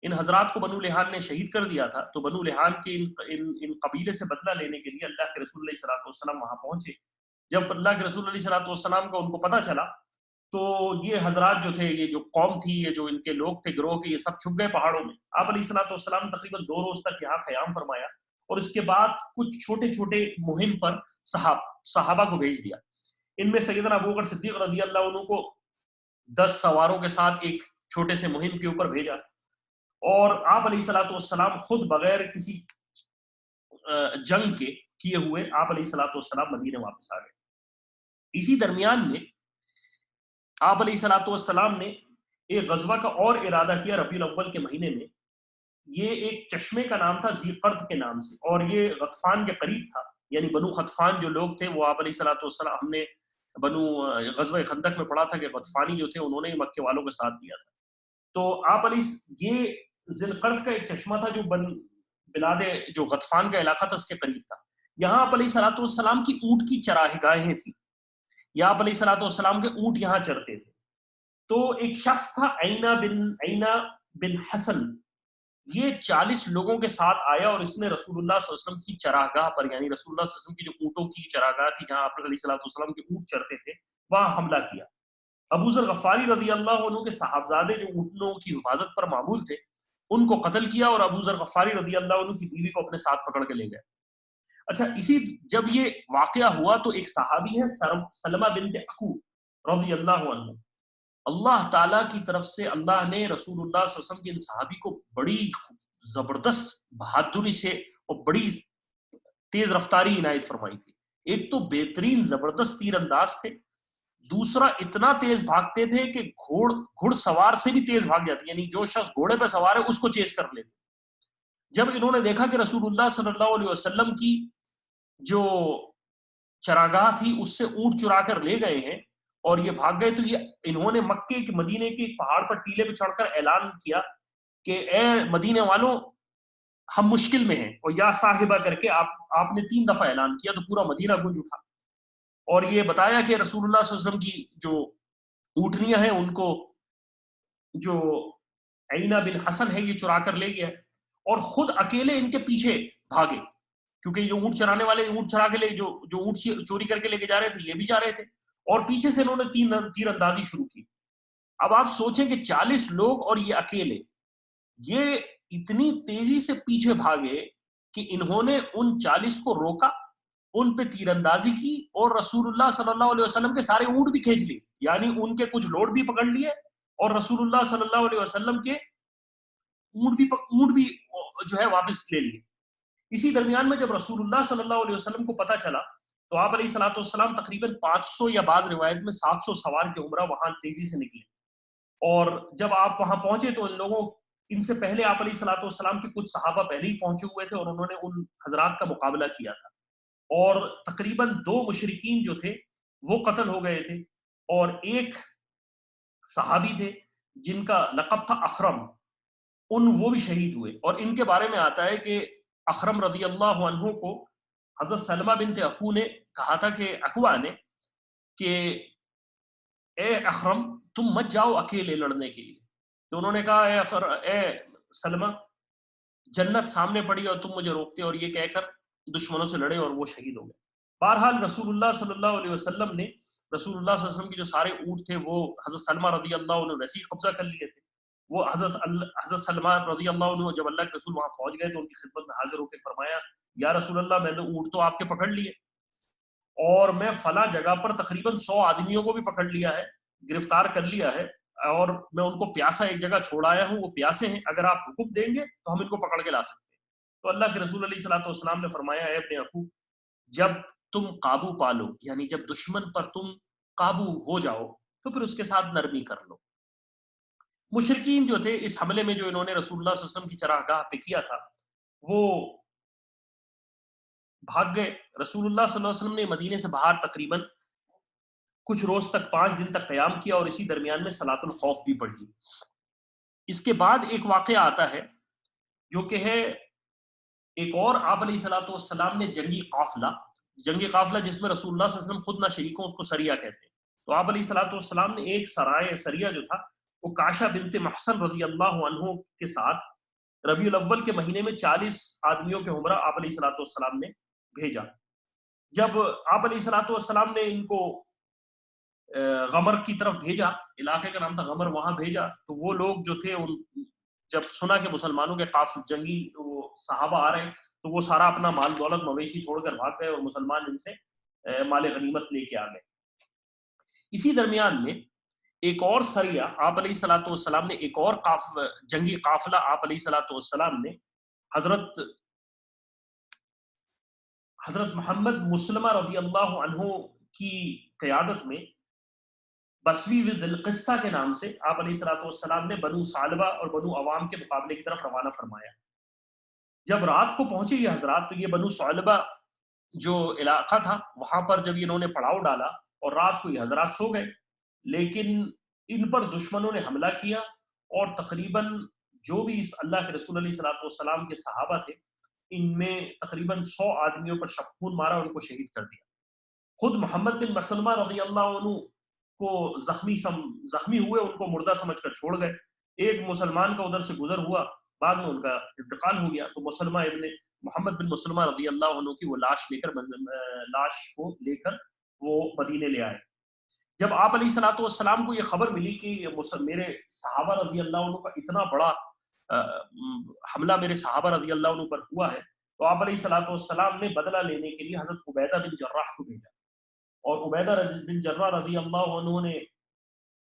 ان حضرات کو بنو لحان نے شہید کر دیا تھا، تو بنو لحان کے ان قبیلے سے بدلہ لینے کے لیے اللہ کے رسول علیہ الصلوۃ والسلام وہاں پہنچے. جب اللہ کے رسول علیہ الصلوۃ والسلام کو ان کو پتہ چلا تو یہ حضرات جو تھے، یہ جو قوم تھی، یہ جو ان کے لوگ تھے گروہ کے، یہ سب چھپ گئے پہاڑوں میں. آپ علیہ الصلوۃ والسلام تقریباً 2 روز تک یہاں قیام فرمایا اور اس کے بعد کچھ چھوٹے چھوٹے مہم پر صحابہ کو بھیج دیا. ان میں سیدنا ابو بکر صدیق رضی اللہ عنہ کو 10 سواروں کے ساتھ ایک چھوٹے سے مہم کے اوپر بھیجا، اور آپ علیہ الصلوۃ والسلام خود بغیر کسی جنگ کے کیے ہوئے آپ علیہ الصلوۃ والسلام مدینے واپس آ گئے. اسی درمیان میں آپ علیہ الصلوۃ والسلام نے ایک غزوہ کا اور ارادہ کیا ربیع الاول کے مہینے میں. یہ ایک چشمے کا نام تھا ذی قرد کے نام سے، اور یہ غطفان کے قریب تھا. یعنی بنو غطفان جو لوگ تھے وہ آپ علیہ الصلوۃ والسلام، ہم نے بنو غزوہ خندق میں پڑھا تھا کہ غطفانی جو تھے انہوں نے مکے والوں کے ساتھ دیا تھا. تو آپ علیہ یہ ذی القرد کا ایک چشمہ تھا جو بلاد جو غطفان کا علاقہ تھا اس کے قریب تھا. یہاں آپ علیہ الصلوۃ والسلام کی اونٹ کی چراہ گاہیں تھیں، یا آپ علیہ الصلوۃ والسلام کے اونٹ یہاں چرتے تھے. تو ایک شخص تھا عینہ بن حسن، یہ 40 لوگوں کے ساتھ آیا اور اس نے رسول اللہ صلی اللہ علیہ وسلم کی چراگاہ پر، یعنی رسول اللہ صلی اللہ علیہ وسلم کی جو اونٹوں کی چراگاہ تھی جہاں آپ علیہ الصلوۃ والسلام کے اونٹ چرتے تھے، وہاں حملہ کیا. ابو ذر غفاری رضی اللہ عنہ کے صاحبزادے جو اونٹوں کی حفاظت پر معمول تھے ان کو قتل کیا، اور ابو ذر غفاری رضی اللہ عنہ کی بیوی کو اپنے ساتھ پکڑ کے لے گئے. اچھا، جب یہ واقعہ ہوا تو ایک صحابی ہے سلمہ بنت اکو رضی اللہ عنہ، اللہ تعالیٰ کی طرف سے اللہ نے رسول اللہ صلی اللہ علیہ وسلم کے ان صحابی کو بڑی زبردست بہادری سے اور بڑی تیز رفتاری عنایت فرمائی تھی. ایک تو بہترین زبردست تیر انداز تھے، دوسرا اتنا تیز بھاگتے تھے کہ گھڑ سوار سے بھی تیز بھاگ جاتی، یعنی جو شخص گھوڑے پہ سوار ہے اس کو چیز کر لیتے. جب انہوں نے دیکھا کہ رسول اللہ صلی اللہ علیہ وسلم کی جو چراگاہ تھی اس سے اونٹ چرا کر لے گئے ہیں اور یہ بھاگ گئے، تو انہوں نے مکے کے مدینے کے پہاڑ پر ٹیلے پہ چڑھ کر اعلان کیا کہ اے مدینے والوں، ہم مشکل میں ہیں، اور یا صاحبہ کر کے آپ نے 3 دفعہ اعلان کیا تو پورا مدینہ گونج اٹھا. اور یہ بتایا کہ رسول اللہ صلی اللہ علیہ وسلم کی جو اونٹنیاں ہیں ان کو جو عینہ بن حسن ہے یہ چرا کر لے گیا، اور خود اکیلے ان کے پیچھے بھاگے، کیونکہ جو اونٹ چرانے والے اونٹ چرا کے لے جو اونٹ چوری کر کے لے کے جا رہے تھے یہ بھی جا رہے تھے، اور پیچھے سے انہوں نے تیر اندازی شروع کی. اب آپ سوچیں کہ 40 لوگ اور یہ اکیلے، یہ اتنی تیزی سے پیچھے بھاگے کہ انہوں نے ان 40 کو روکا، ان پہ تیر اندازی کی، اور رسول اللہ صلی اللہ علیہ وسلم کے سارے اونٹ بھی کھینچ لیے، یعنی ان کے کچھ لوڈ بھی پکڑ لیے اور رسول اللہ صلی اللہ علیہ وسلم کے اونٹ بھی جو ہے واپس لے لیے. اسی درمیان میں جب رسول اللہ صلی اللہ علیہ وسلم کو پتہ چلا تو آپ علیہ الصلوۃ والسلام تقریباً 500 یا بعض روایت میں 700 سوار کے عمرہ وہاں تیزی سے نکلے. اور جب آپ وہاں پہنچے تو ان سے پہلے آپ علیہ الصلوۃ والسلام کے کچھ صحابہ پہلے ہی پہنچے ہوئے تھے اور انہوں نے ان حضرات کا مقابلہ کیا تھا، اور تقریباً 2 مشرکین جو تھے وہ قتل ہو گئے تھے، اور ایک صحابی تھے جن کا لقب تھا اخرم، وہ بھی شہید ہوئے. اور ان کے بارے میں آتا ہے کہ اخرم رضی اللہ عنہ کو حضرت سلمہ بنت اکو نے کہا تھا کہ اکوا نے کہ اے اخرم تم مت جاؤ اکیلے لڑنے کے لیے. تو انہوں نے کہا اے سلمہ، جنت سامنے پڑی اور تم مجھے روکتے، اور یہ کہہ کر دشمنوں سے لڑے اور وہ شہید ہو گئے. بہرحال رسول اللہ صلی اللہ علیہ وسلم نے رسول اللہ صلی اللہ علیہ وسلم کے جو سارے اونٹ تھے وہ حضرت سلمہ رضی اللہ عنہ ویسے ہی قبضہ کر لیے تھے. وہ حضرت سلمہ رضی اللہ عنہ جب اللہ کے رسول وہاں پہنچ گئے تو ان کی خدمت میں حاضر ہو کے فرمایا، یا رسول اللہ، میں نے اونٹ تو آپ کے پکڑ لیے، اور میں فلاں جگہ پر تقریباً 100 آدمیوں کو بھی پکڑ لیا ہے، گرفتار کر لیا ہے، اور میں ان کو پیاسا ایک جگہ چھوڑ آیا ہوں، وہ پیاسے ہیں، اگر آپ حکم دیں گے تو ہم ان کو پکڑ کے لا سکتے ہیں. تو اللہ کے رسول علیہ الصلوۃ والسلام نے فرمایا، اے ابن اخو، جب تم قابو پالو، یعنی جب دشمن پر تم قابو ہو جاؤ تو پھر اس کے ساتھ نرمی کر لو. مشرکین جو تھے اس حملے میں جو انہوں نے رسول اللہ صلی اللہ علیہ وسلم کی چراگاہ پہ کیا تھا وہ بھاگ گئے. رسول اللہ صلی اللہ علیہ وسلم نے مدینے سے باہر تقریباً کچھ روز تک 5 دن تک قیام کیا اور اسی درمیان میں صلاۃ الخوف بھی پڑھی. اس کے بعد ایک واقعہ آتا ہے جو کہ ہے ایک اور آپ علیہ الصلوۃ والسلام نے جنگی قافلہ جس میں رسول اللہ صلی اللہ علیہ وسلم خود نہ شریک ہوں، اس کو سریہ کہتے ہیں. تو آپ علیہ الصلوۃ والسلام نے ایک سریہ جو تھا وہ کاشا بنت محصن رضی اللہ عنہ کے ساتھ ربیع الاول کے مہینے میں 40 آدمیوں کے ہمراہ آپ علیہ الصلوۃ والسلام نے بھیجا. جب آپ علیہ الصلوۃ والسلام نے ان کو غمر کی طرف بھیجا، علاقے کا نام تھا غمر، وہاں بھیجا، تو وہ لوگ جو تھے جب سنا کہ مسلمانوں کے قافلے جنگی وہ صحابہ آ رہے ہیں تو وہ سارا اپنا مال دولت مویشی چھوڑ کر بھاگ گئے اور مسلمان ان سے مال غنیمت لے کے آ گئے. اسی درمیان میں ایک اور سریہ آپ علیہ الصلوۃ والسلام نے ایک اور جنگی قافلہ آپ علیہ الصلوۃ والسلام نے حضرت محمد مسلمہ رضی اللہ عنہ کی قیادت میں بسوی ذی القصہ کے نام سے آپ علیہ الصلوۃ والسلام نے بنو ثعلبہ اور بنو عوام کے مقابلے کی طرف روانہ فرمایا. جب رات کو پہنچے یہ حضرات تو یہ بنو ثعلبہ جو علاقہ تھا وہاں پر جب انہوں نے پڑاؤ ڈالا اور رات کو یہ حضرات سو گئے، لیکن ان پر دشمنوں نے حملہ کیا اور تقریباً جو بھی اس اللہ کے رسول علیہ الصلوۃ والسلام کے صحابہ تھے ان میں تقریباً 100 آدمیوں پر شبخون مارا اور ان کو شہید کر دیا. خود محمد بن مسلمہ رضی اللہ عنہ کو زخمی ہوئے، ان کو مردہ سمجھ کر چھوڑ گئے. ایک مسلمان کا ادھر سے گزر ہوا، بعد میں ان کا انتقال ہو گیا تو محمد بن مسلمہ رضی اللہ عنہ کی وہ لاش کو لے کر وہ مدینے لے آئے. جب آپ علیہ الصلوۃ والسلام کو یہ خبر ملی کہ میرے صحابہ رضی اللہ عنہ کا اتنا بڑا حملہ میرے صحابہ رضی اللہ عنہ پر ہوا ہے، تو آپ علیہ الصلوۃ والسلام نے بدلہ لینے کے لیے حضرت عبیدہ بن جراح کو بھیجا. اور عبیدہ بن جراح رضی اللہ عنہ نے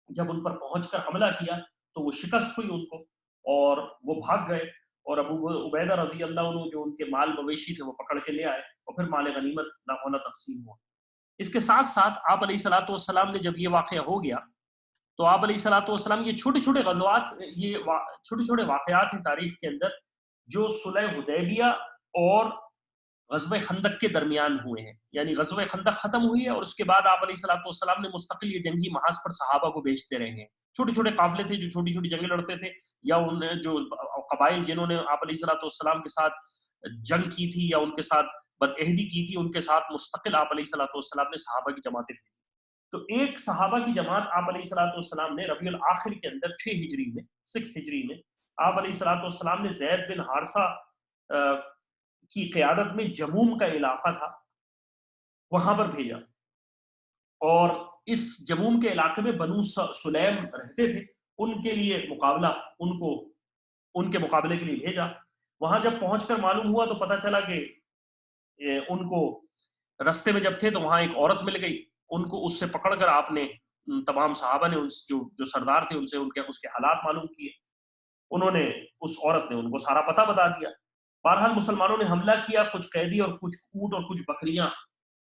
جب ان پر پہنچ کر حملہ کیا تو وہ شکست ہوئی ان کو اور وہ بھاگ گئے، اور ابو عبیدہ رضی اللہ عنہ جو ان کے مال مویشی تھے وہ پکڑ کے لے آئے اور پھر مال غنیمت نہ ہونا تقسیم ہوا. اس کے ساتھ ساتھ آپ علیہ الصلوۃ والسلام نے جب یہ واقعہ ہو گیا تو آپ علیہ الصلوۃ والسلام یہ چھوٹے چھوٹے غزوات، یہ چھوٹے چھوٹے واقعات ہیں تاریخ کے اندر جو صلح حدیبیہ اور غزوہ خندق کے درمیان ہوئے ہیں. یعنی غزوہ خندق ختم ہوئی ہے اور اس کے بعد آپ علیہ الصلوۃ والسلام نے مستقل یہ جنگی محاذ پر صحابہ کو بھیجتے رہے ہیں. چھوٹے چھوٹے قافلے تھے جو چھوٹی چھوٹی جنگیں لڑتے تھے، یا ان جو قبائل جنہوں نے آپ علیہ الصلوۃ والسلام کے ساتھ جنگ کی تھی یا ان کے ساتھ بدعہدی کی تھی، ان کے ساتھ مستقل آپ علیہ الصلوۃ والسلام نے صحابہ کی جماعتیں بھیجی. تو ایک صحابہ کی جماعت آپ علیہ الصلوۃ والسلام نے ربیع الاخر کے اندر 6 ہجری میں آپ علیہ الصلوۃ والسلام نے زید بن حارثہ کی قیادت میں جموم کا علاقہ تھا وہاں پر بھیجا، اور اس جموم کے علاقے میں بنو سلیم رہتے تھے، ان کے لیے ان کے مقابلے کے لیے بھیجا. وہاں جب پہنچ کر معلوم ہوا تو پتہ چلا کہ ان کو رستے میں جب تھے تو وہاں ایک عورت مل گئی، ان کو اس سے پکڑ کر آپ نے تمام صحابہ نے جو سردار تھے ان سے اس کے حالات معلوم کیے. انہوں نے اس عورت نے ان کو سارا پتہ بتا دیا. بہرحال مسلمانوں نے حملہ کیا، کچھ قیدی اور کچھ اونٹ اور کچھ بکریاں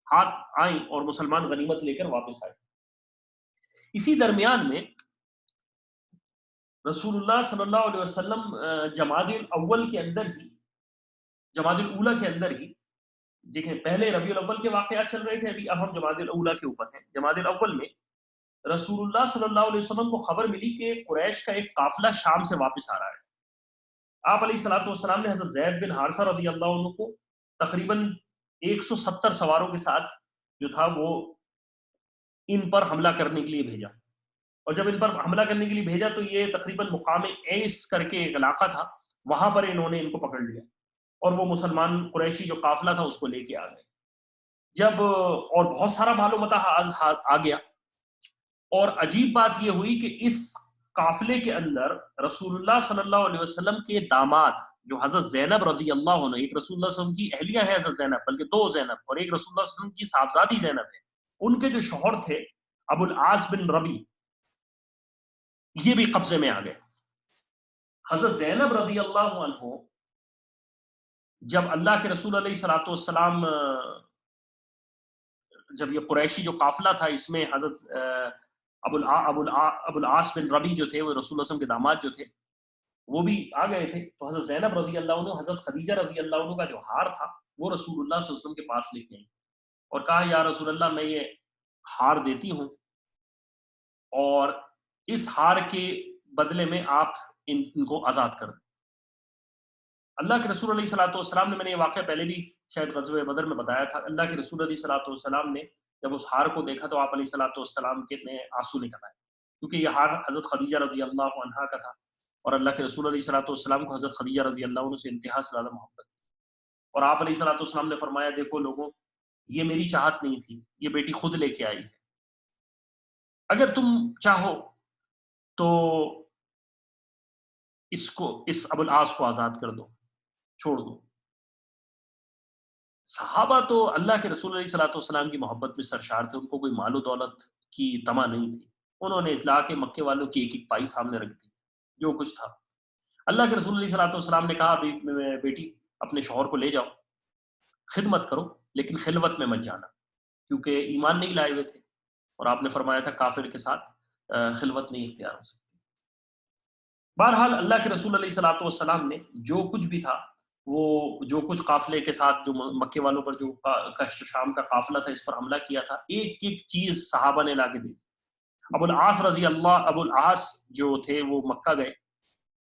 ہاتھ آئیں اور مسلمان غنیمت لے کر واپس آئے. اسی درمیان میں رسول اللہ صلی اللہ علیہ وسلم جمادی الاول کے اندر ہی دیکھیں، پہلے ربیع الاول کے واقعات چل رہے تھے، اب ہم جمادی الاولیٰ کے اوپر ہیں. جمادی الاول میں رسول اللہ صلی اللہ علیہ وسلم کو خبر ملی کہ قریش کا ایک قافلہ شام سے واپس آ رہا ہے. آپ علیہ الصلوۃ والسلام نے حضرت زید بن حارثہ رضی اللہ عنہ کو تقریباً 170 سواروں کے ساتھ جو تھا وہ ان پر حملہ کرنے کے لیے بھیجا. اور جب ان پر حملہ کرنے کے لیے بھیجا تو یہ تقریباً مقام ایس کر کے ایک علاقہ تھا، وہاں پر انہوں نے ان کو پکڑ لیا اور وہ مسلمان قریشی جو قافلہ تھا اس کو لے کے آ گئے. جب اور بہت سارا مال و متاع آ گیا، اور عجیب بات یہ ہوئی کہ اس قافلے کے اندر رسول اللہ صلی اللہ علیہ وسلم کے داماد جو حضرت زینب رضی اللہ عنہ، ایک رسول اللہ صلی اللہ علیہ وسلم کی اہلیہ ہے حضرت زینب، بلکہ 2 زینب، اور ایک رسول اللہ صلی اللہ علیہ وسلم کی صاحبزادی زینب ہے، ان کے جو شوہر تھے ابو العاص بن ربی، یہ بھی قبضے میں آ گئے. حضرت زینب رضی اللہ عنہ جب اللہ کے رسول علیہ الصلوۃ والسلام جب یہ قریشی جو قافلہ تھا اس میں حضرت ابو العاص بن ربی جو تھے وہ رسول اللہ صلی اللہ علیہ وسلم کے داماد جو تھے وہ بھی آ گئے تھے، تو حضرت زینب رضی اللہ عنہ حضرت خدیجہ رضی اللہ عنہ کا جو ہار تھا وہ رسول اللہ صلی اللہ علیہ وسلم کے پاس لے کے آئی اور کہا یا رسول اللہ میں یہ ہار دیتی ہوں اور اس ہار کے بدلے میں آپ ان کو آزاد کر دیں۔ اللہ کے رسول علیہ الصلوۃ والسلام نے، میں نے یہ واقعہ پہلے بھی شاید غزوہ بدر میں بتایا تھا، اللہ کے رسول علیہ الصلوۃ والسلام نے جب اس ہار کو دیکھا تو آپ علیہ الصلوۃ والسلام کے نے آنسو نکل آئے، کیونکہ یہ ہار حضرت خدیجہ رضی اللہ عنہا کا تھا اور اللہ کے رسول علیہ الصلوۃ والسلام کو حضرت خدیجہ رضی اللہ عنہ سے انتہا سے زیادہ محبت تھی۔ اور آپ علیہ الصلوۃ والسلام نے فرمایا دیکھو لوگوں، یہ میری چاہت نہیں تھی، یہ بیٹی خود لے کے آئی ہے، اگر تم چاہو تو اس ابو العاص کو آزاد کر دو، چھوڑ دو۔ صحابہ تو اللہ کے رسول علیہ الصلوۃ والسلام کی محبت میں سرشار تھے، ان کو کوئی مال و دولت کی طمع نہیں تھی، انہوں نے اطلاع کے مکے والوں کی ایک ایک پائی سامنے رکھ دی، جو کچھ تھا۔ اللہ کے رسول علیہ الصلوۃ والسلام نے کہا بیٹی اپنے شوہر کو لے جاؤ، خدمت کرو لیکن خلوت میں مت جانا، کیونکہ ایمان نہیں لائے ہوئے تھے اور آپ نے فرمایا تھا کافر کے ساتھ خلوت نہیں اختیار ہو سکتی۔ بہرحال اللہ کے رسول علیہ الصلوۃ والسلام نے جو کچھ بھی تھا، وہ جو کچھ قافلے کے ساتھ جو مکے والوں پر جو شام کا قافلہ تھا اس پر حملہ کیا تھا، ایک ایک چیز صحابہ نے لا کے دی۔ ابو العاص جو تھے وہ مکہ گئے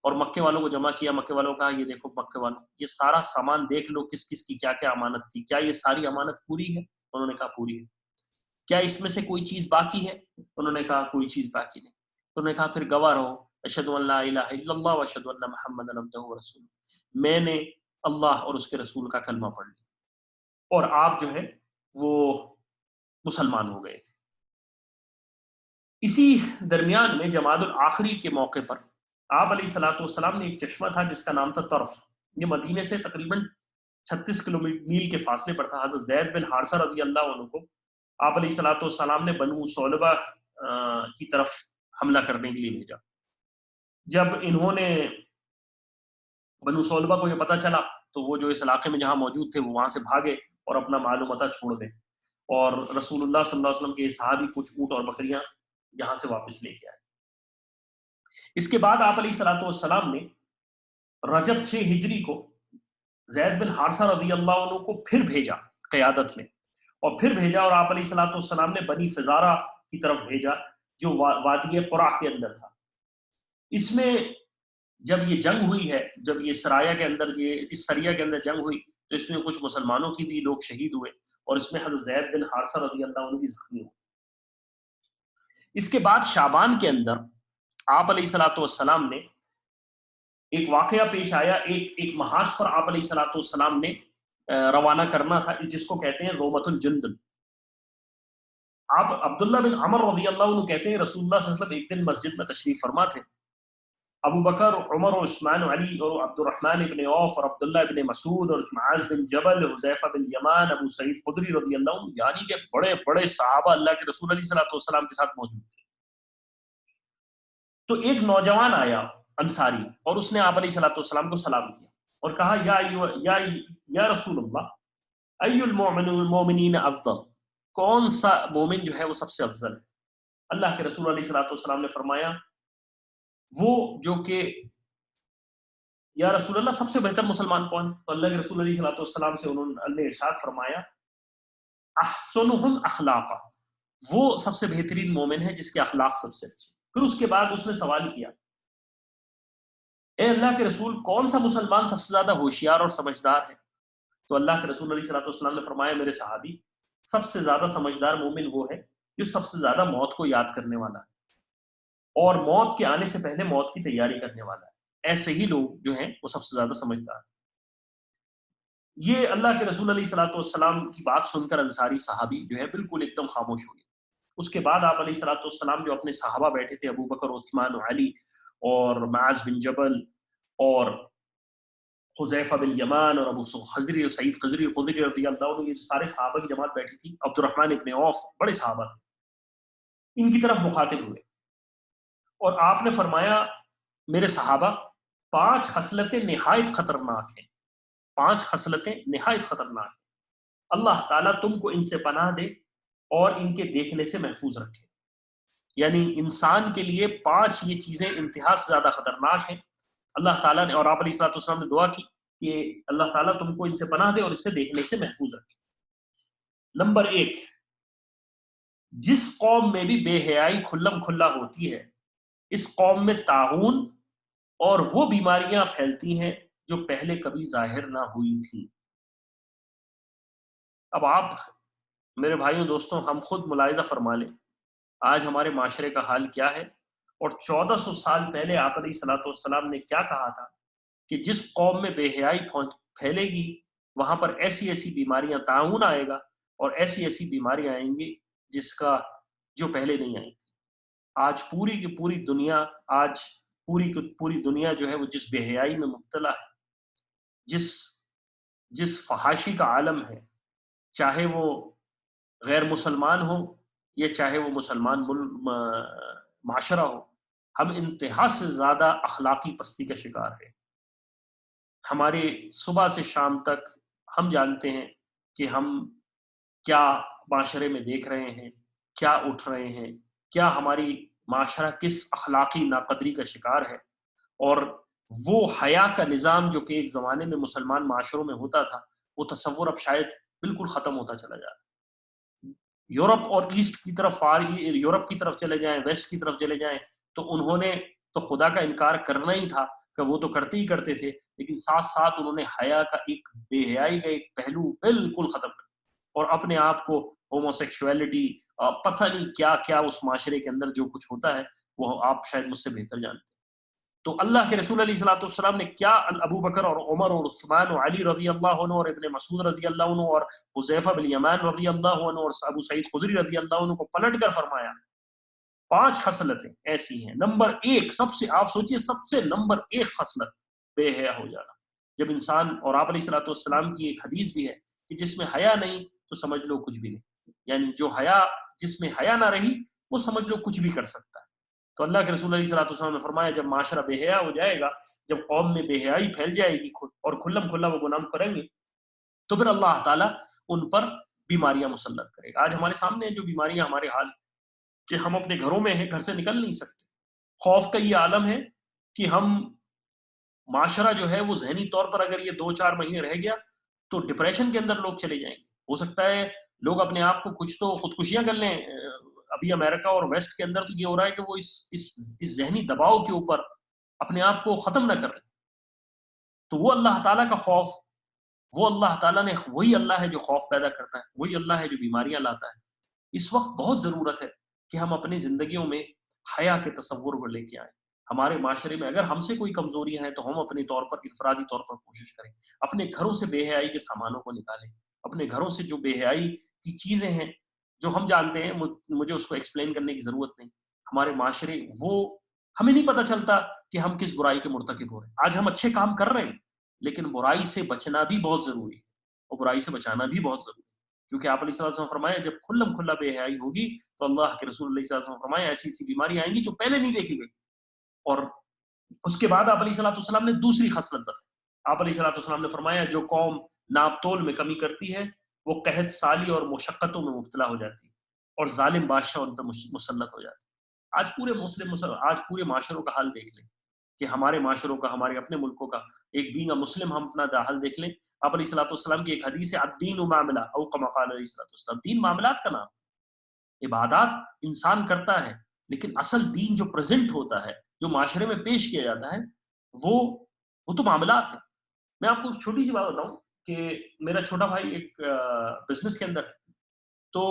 اور مکے والوں کو جمع کیا، مکے والوں کو کہا یہ دیکھو مکے والوں، یہ سارا سامان دیکھ لو کس کس کی کیا کیا امانت تھی، کیا یہ ساری امانت پوری ہے؟ انہوں نے کہا پوری ہے۔ کیا اس میں سے کوئی چیز باقی ہے؟ انہوں نے کہا کوئی چیز باقی نہیں۔ تو انہوں نے کہا پھر گواہ رہو، اشہد ان لا الہ الا اللہ و اشہد ان محمد عبدہ و رسولہ، میں نے اللہ اور اس کے رسول کا کلمہ پڑھ لیا، اور آپ جو ہے وہ مسلمان ہو گئے تھے۔ اسی درمیان میں جمادی الآخری کے موقع پر آپ علیہ الصلوۃ والسلام نے ایک چشمہ تھا جس کا نام تھا طرف، یہ مدینے سے تقریباً 36 میل کے فاصلے پر تھا۔ حضرت زید بن حارثہ رضی اللہ عنہ کو آپ علیہ الصلوۃ والسلام نے بنو صلبہ کی طرف حملہ کرنے کے لیے بھیجا۔ جب انہوں نے بنو صلبہ کو یہ پتہ چلا تو وہ جو اس علاقے میں جہاں موجود تھے وہ وہاں سے بھاگے اور اپنا مال و متاع چھوڑ دیں، اور رسول اللہ صلی اللہ علیہ وسلم کے صحابی کچھ اونٹ اور بکریاں یہاں سے واپس لے کے آئے۔ اس کے بعد آپ علیہ الصلوۃ والسلام نے رجب 6 ہجری کو زید بن حارثہ رضی اللہ عنہ کو پھر بھیجا قیادت میں، اور پھر بھیجا اور آپ علیہ الصلوۃ والسلام نے بنی فزارہ کی طرف بھیجا جو وادی قرا کے اندر تھا۔ اس میں جب یہ جنگ ہوئی ہے، جب یہ سرایہ کے اندر اس سریہ کے اندر جنگ ہوئی تو اس میں کچھ مسلمانوں کی بھی لوگ شہید ہوئے اور اس میں حضرت زید بن حارثہ رضی اللہ عنہ بھی زخمی ہوئے۔ اس کے بعد شعبان کے اندر آپ علیہ الصلوۃ والسلام نے ایک واقعہ پیش آیا، ایک محاذ پر آپ علیہ الصلوۃ والسلام نے روانہ کرنا تھا، جس کو کہتے ہیں رومۃ الجندل۔ آپ عبداللہ بن عمر رضی اللہ عنہ کہتے ہیں رسول اللہ صلی اللہ علیہ وسلم ایک دن مسجد میں تشریف فرما تھے، ابو بکر، عمر اور عثمان و علی اور عبد الرحمن ابن عوف اور عبداللہ ابن مسعود اور معاذ بن جبل، حذیفہ بن یمان، ابو سعید خدری رضی اللہ عنہ، یعنی کہ بڑے بڑے صحابہ اللہ کے رسول علیہ الصلوۃ والسلام کے ساتھ موجود تھے۔ تو ایک نوجوان آیا انصاری اور اس نے آپ علیہ الصلوۃ والسلام کو سلام کیا اور کہا یا رسول اللہ، ای المؤمنین افضل، کون سا مومن جو ہے وہ سب سے افضل ہے؟ اللہ کے رسول علیہ الصلوۃ والسلام نے فرمایا وہ جو کہ یا رسول اللہ سب سے بہتر مسلمان کون؟ تو اللہ کے رسول علیہ الصلوۃ والسلام سے انہوں نے ارشاد فرمایا احسنہم اخلاقا، وہ سب سے بہترین مومن ہے جس کے اخلاق سب سے اچھے۔ پھر اس کے بعد اس نے سوال کیا اے اللہ کے رسول، کون سا مسلمان سب سے زیادہ ہوشیار اور سمجھدار ہے؟ تو اللہ کے رسول علیہ الصلوۃ والسلام نے فرمایا میرے صحابی، سب سے زیادہ سمجھدار مومن وہ ہے جو سب سے زیادہ موت کو یاد کرنے والا ہے اور موت کے آنے سے پہلے موت کی تیاری کرنے والا ہے۔ ایسے ہی لوگ جو ہیں وہ سب سے زیادہ سمجھدار ہیں۔ یہ اللہ کے رسول علیہ الصلوۃ والسلام کی بات سن کر انصاری صحابی جو ہے بالکل ایک دم خاموش ہو گئے۔ اس کے بعد آپ علیہ الصلوۃ والسلام جو اپنے صحابہ بیٹھے تھے، ابو بکر، عثمان و علی اور معاذ بن جبل اور حذیفہ بن یمان اور ابو سعید خدری رضی اللہ عنہ، یہ سارے صحابہ کی جماعت بیٹھی تھی، عبد الرحمن ابن عوف، بڑے صحابہ تھے، ان کی طرف مخاطب ہوئے اور آپ نے فرمایا میرے صحابہ، 5 خصلتیں نہایت خطرناک ہیں، 5 خصلتیں نہایت خطرناک ہیں، اللہ تعالیٰ تم کو ان سے پناہ دے اور ان کے دیکھنے سے محفوظ رکھے۔ یعنی انسان کے لیے 5 یہ چیزیں انتہا سے زیادہ خطرناک ہیں۔ اللہ تعالیٰ نے، اور آپ علیہ الصلوۃ والسلام نے دعا کی کہ اللہ تعالیٰ تم کو ان سے پناہ دے اور اس سے دیکھنے سے محفوظ رکھے۔ نمبر 1، جس قوم میں بھی بے حیائی کھلم کھلا ہوتی ہے اس قوم میں طاعون اور وہ بیماریاں پھیلتی ہیں جو پہلے کبھی ظاہر نہ ہوئی تھیں۔ اب آپ میرے بھائیوں دوستوں ہم خود ملاحظہ فرما لیں آج ہمارے معاشرے کا حال کیا ہے، اور 1400 سال پہلے آپ علیہ الصلوۃ والسلام نے کیا کہا تھا کہ جس قوم میں بے حیائی پھیلے گی وہاں پر ایسی ایسی بیماریاں، طاعون آئے گا اور ایسی ایسی بیماریاں آئیں گی جس کا جو پہلے نہیں آئی تھی۔ آج پوری کی پوری دنیا، آج پوری کی پوری دنیا جو ہے وہ جس بے حیائی میں مبتلا ہے، جس فحاشی کا عالم ہے، چاہے وہ غیر مسلمان ہو یا چاہے وہ مسلمان معاشرہ ہو، ہم انتہا سے زیادہ اخلاقی پستی کا شکار ہیں۔ ہمارے صبح سے شام تک ہم جانتے ہیں کہ ہم کیا معاشرے میں دیکھ رہے ہیں، کیا اٹھ رہے ہیں، کیا ہماری معاشرہ کس اخلاقی ناقدری کا شکار ہے، اور وہ حیا کا نظام جو کہ ایک زمانے میں مسلمان معاشروں میں ہوتا تھا وہ تصور اب شاید بالکل ختم ہوتا چلا جا رہا ہے۔ یورپ اور ایسٹ کی طرف، یورپ کی طرف چلے جائیں، ویسٹ کی طرف چلے جائیں، تو انہوں نے تو خدا کا انکار کرنا ہی تھا کہ وہ تو کرتے ہی کرتے تھے، لیکن ساتھ ساتھ انہوں نے حیا کا ایک بے حیائی کا ایک پہلو بالکل ختم کر دیا، اور اپنے آپ کو ہومو سیکشولیٹی، پتہ نہیں کیا کیا اس معاشرے کے اندر جو کچھ ہوتا ہے وہ آپ شاید مجھ سے بہتر جانتے ہیں۔ تو اللہ کے رسول علیہ الصلوۃ والسلام نے کیا ابو بکر اور عمر اور عثمان اور علی رضی اللہ عنہ اور ابن مسعود رضی اللہ عنہ اور حذیفہ بن یمان رضی اللہ عنہ اور ابو سعید خدری رضی اللہ عنہ کو پلٹ کر فرمایا 5 خصلتیں ایسی ہیں۔ نمبر 1، سب سے آپ سوچئے، سب سے نمبر 1 خصلت بے حیا ہو جانا۔ جب انسان، اور آپ علیہ الصلوۃ والسلام کی ایک حدیث بھی ہے کہ جس میں حیا نہیں تو سمجھ لو کچھ بھی نہیں، یعنی جو حیا، جس میں حیا نہ رہی وہ سمجھ لو کچھ بھی کر سکتا ہے۔ تو اللہ کے رسول علیہ الصلوۃ والسلام نے فرمایا جب معاشرہ بے حیا ہو جائے گا، جب قوم میں بے حیائی پھیل جائے گی اور کھلم کھلا وہ گناہ کریں گے، تو پھر اللہ تعالیٰ ان پر بیماریاں مسلط کرے گا۔ آج ہمارے سامنے جو بیماریاں ہمارے حال کہ ہم اپنے گھروں میں ہیں، گھر سے نکل نہیں سکتے۔ خوف کا یہ عالم ہے کہ ہم، معاشرہ جو ہے وہ ذہنی طور پر اگر یہ 2-4 مہینے رہ گیا تو ڈپریشن کے اندر لوگ چلے جائیں گے۔ ہو سکتا ہے لوگ اپنے آپ کو کچھ تو خودکشیاں کر لیں۔ ابھی امریکہ اور ویسٹ کے اندر تو یہ ہو رہا ہے کہ وہ اس ذہنی دباؤ کے اوپر اپنے آپ کو ختم نہ کر لیں۔ تو وہ اللہ تعالیٰ کا خوف، وہ اللہ تعالیٰ نے، وہی اللہ ہے جو خوف پیدا کرتا ہے، وہی اللہ ہے جو بیماریاں لاتا ہے۔ اس وقت بہت ضرورت ہے کہ ہم اپنی زندگیوں میں حیا کے تصور کو لے کے آئیں۔ ہمارے معاشرے میں اگر ہم سے کوئی کمزوریاں ہیں تو ہم اپنے طور پر، انفرادی طور پر کوشش کریں، اپنے گھروں سے بے حیائی کے سامانوں کو نکالیں، اپنے گھروں سے جو بے حیائی کی چیزیں ہیں جو ہم جانتے ہیں، مجھے اس کو ایکسپلین کرنے کی ضرورت نہیں۔ ہمارے معاشرے، وہ ہمیں نہیں پتہ چلتا کہ ہم کس برائی کے مرتکب ہو رہے ہیں۔ آج ہم اچھے کام کر رہے ہیں لیکن برائی سے بچنا بھی بہت ضروری ہے، اور برائی سے بچانا بھی بہت ضروری ہے، کیونکہ آپ علیہ الصلوۃ والسلام فرمایا جب کھلم کھلا بے حیائی ہوگی تو اللہ کے رسول علیہ الصلوۃ والسلام فرمایا ایسی ایسی بیماری آئیں گی جو پہلے نہیں دیکھی گئی۔ اور اس کے بعد آپ علیہ الصلوۃ والسلام نے دوسری خصلت بتائی۔ آپ علیہ الصلوۃ والسلام نے فرمایا جو قوم ناپ تول میں کمی کرتی ہے وہ قحط سالی اور مشقتوں میں مبتلا ہو جاتی ہے، اور ظالم بادشاہ ان پر مسلط ہو جاتے ہیں۔ آج پورے آج پورے معاشروں کا حال دیکھ لیں کہ ہمارے معاشروں کا، ہمارے اپنے ملکوں کا، ایک بینگ مسلم ہم اپنا حال دیکھ لیں۔ آپ علیہ الصلوۃ والسلام کی ایک حدیث ہے الدین معاملہ، او کما قال علیہ الصلوۃ والسلام، دین معاملات کا نام۔ عبادات انسان کرتا ہے لیکن اصل دین جو پریزنٹ ہوتا ہے، جو معاشرے میں پیش کیا جاتا ہے، وہ تو معاملات ہیں۔ میں آپ کو ایک چھوٹی سی بات بتاؤں کہ میرا چھوٹا بھائی ایک بزنس کے اندر، تو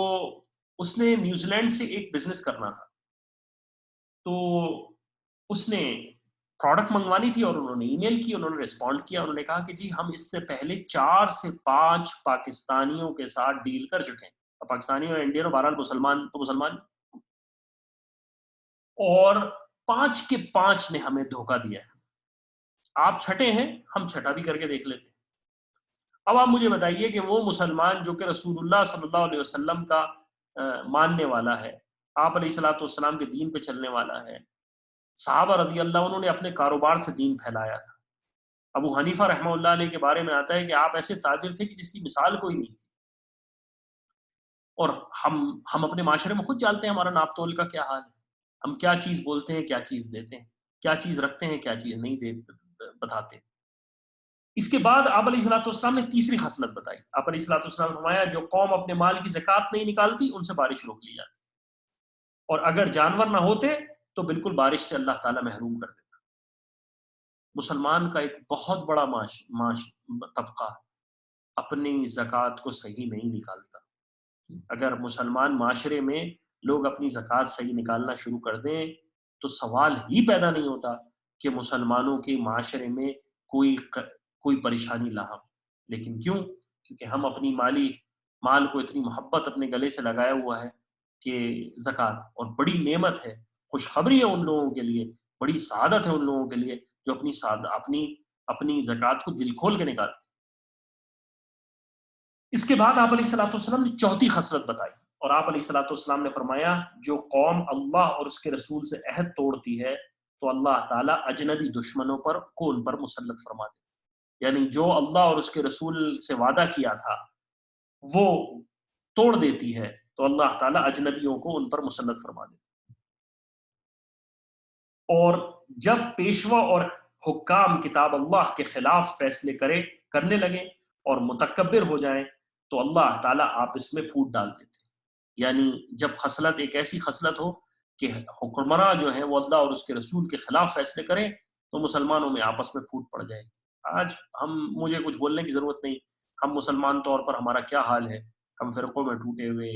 اس نے نیوزی لینڈ سے ایک بزنس کرنا تھا، تو اس نے پروڈکٹ منگوانی تھی اور انہوں نے ای میل کی، انہوں نے ریسپونڈ کیا، انہوں نے کہا کہ جی ہم اس سے پہلے 4 سے 5 پاکستانیوں کے ساتھ ڈیل کر چکے ہیں، پاکستانی اور انڈین، اور بہرحال مسلمان تو مسلمان، اور 5 کے 5 نے ہمیں دھوکہ دیا ہے۔ آپ چھٹے ہیں، ہم چھٹا بھی کر کے دیکھ لیتے ہیں۔ اب آپ مجھے بتائیے کہ وہ مسلمان جو کہ رسول اللہ صلی اللہ علیہ وسلم کا ماننے والا ہے، آپ علیہ الصلوۃ والسلام کے دین پہ چلنے والا ہے، صحابہ رضی اللہ عنہ نے اپنے کاروبار سے دین پھیلایا تھا۔ ابو حنیفہ رحمہ اللہ علیہ کے بارے میں آتا ہے کہ آپ ایسے تاجر تھے کہ جس کی مثال کوئی نہیں تھی، اور ہم اپنے معاشرے میں خود جانتے ہیں ہمارا ناپ تول کا کیا حال ہے، ہم کیا چیز بولتے ہیں، کیا چیز دیتے ہیں، کیا چیز رکھتے ہیں، کیا چیز نہیں بتاتے۔ اس کے بعد آپ علیہ الصلوۃ والسلام نے تیسری خصلت بتائی. آپ علیہ الصلوۃ والسلام نے فرمایا جو قوم اپنے مال کی زکوٰۃ نہیں نکالتی ان سے بارش روک لی جاتی، اور اگر جانور نہ ہوتے تو بالکل بارش سے اللہ تعالیٰ محروم کر دیتا. مسلمان کا ایک بہت بڑا طبقہ اپنی زکوٰۃ کو صحیح نہیں نکالتا. اگر مسلمان معاشرے میں لوگ اپنی زکوٰۃ صحیح نکالنا شروع کر دیں تو سوال ہی پیدا نہیں ہوتا کہ مسلمانوں کے معاشرے میں کوئی پریشانی لاحق. لیکن کیوں؟ کیونکہ ہم اپنی مال کو اتنی محبت اپنے گلے سے لگایا ہوا ہے کہ زکوٰۃ، اور بڑی نعمت ہے، خوشخبری ہے ان لوگوں کے لیے، بڑی سعادت ہے ان لوگوں کے لیے جو اپنی زکوٰۃ کو دل کھول کے نکالتے. اس کے بعد آپ علیہ الصلوۃ والسلام نے چوتھی خصلت بتائی، اور آپ علیہ الصلوۃ والسلام نے فرمایا جو قوم اللہ اور اس کے رسول سے عہد توڑتی ہے تو اللہ تعالیٰ اجنبی دشمنوں کو ان پر مسلط فرما دے. یعنی جو اللہ اور اس کے رسول سے وعدہ کیا تھا وہ توڑ دیتی ہے تو اللہ تعالیٰ اجنبیوں کو ان پر مسلط فرما دے. اور جب پیشوا اور حکام کتاب اللہ کے خلاف فیصلے کرنے لگے اور متکبر ہو جائیں تو اللہ تعالیٰ آپس میں پھوٹ ڈال دیتے. یعنی جب خصلت ایک ایسی خصلت ہو کہ حکمراں جو ہیں وہ اللہ اور اس کے رسول کے خلاف فیصلے کریں تو مسلمانوں میں آپس میں پھوٹ پڑ جائے. آج مجھے کچھ بولنے کی ضرورت نہیں، ہم مسلمان طور پر ہمارا کیا حال ہے، ہم فرقوں میں ٹوٹے ہوئے،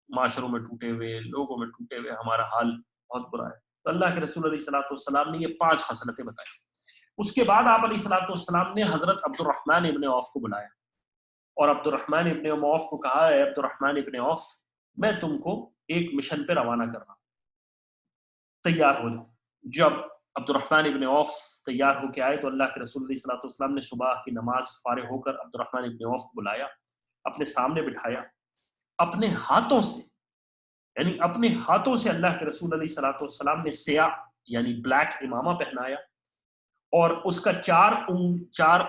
معاشروں میں ٹوٹے ہوئے، لوگوں میں ٹوٹے ہوئے، ہمارا حال بہت برا ہے. تو اللہ کے رسول علیہ الصلوۃ والسلام نے یہ 5 خصلتیں بتائی. اس کے بعد آپ علیہ الصلوۃ والسلام نے حضرت عبد الرحمن ابن عوف کو بلایا اور عبد الرحمن ابن عوف کو کہا ہے عبد الرحمن ابن عوف میں تم کو ایک مشن پہ روانہ کر رہا ہوں، تیار ہو جاؤ. جب عبد الرحمن ابن عوف تیار ہو کے آئے تو اللہ کے رسول علیہ الصلوۃ والسلام نے صبح کی نماز فارغ ہو کر عبد الرحمن ابن عوف کو بلایا، اپنے سامنے بٹھایا، اپنے ہاتھوں سے اللہ کے رسول علیہ الصلوۃ والسلام نے سیاہ یعنی بلیک امامہ پہنایا، اور اس کا چار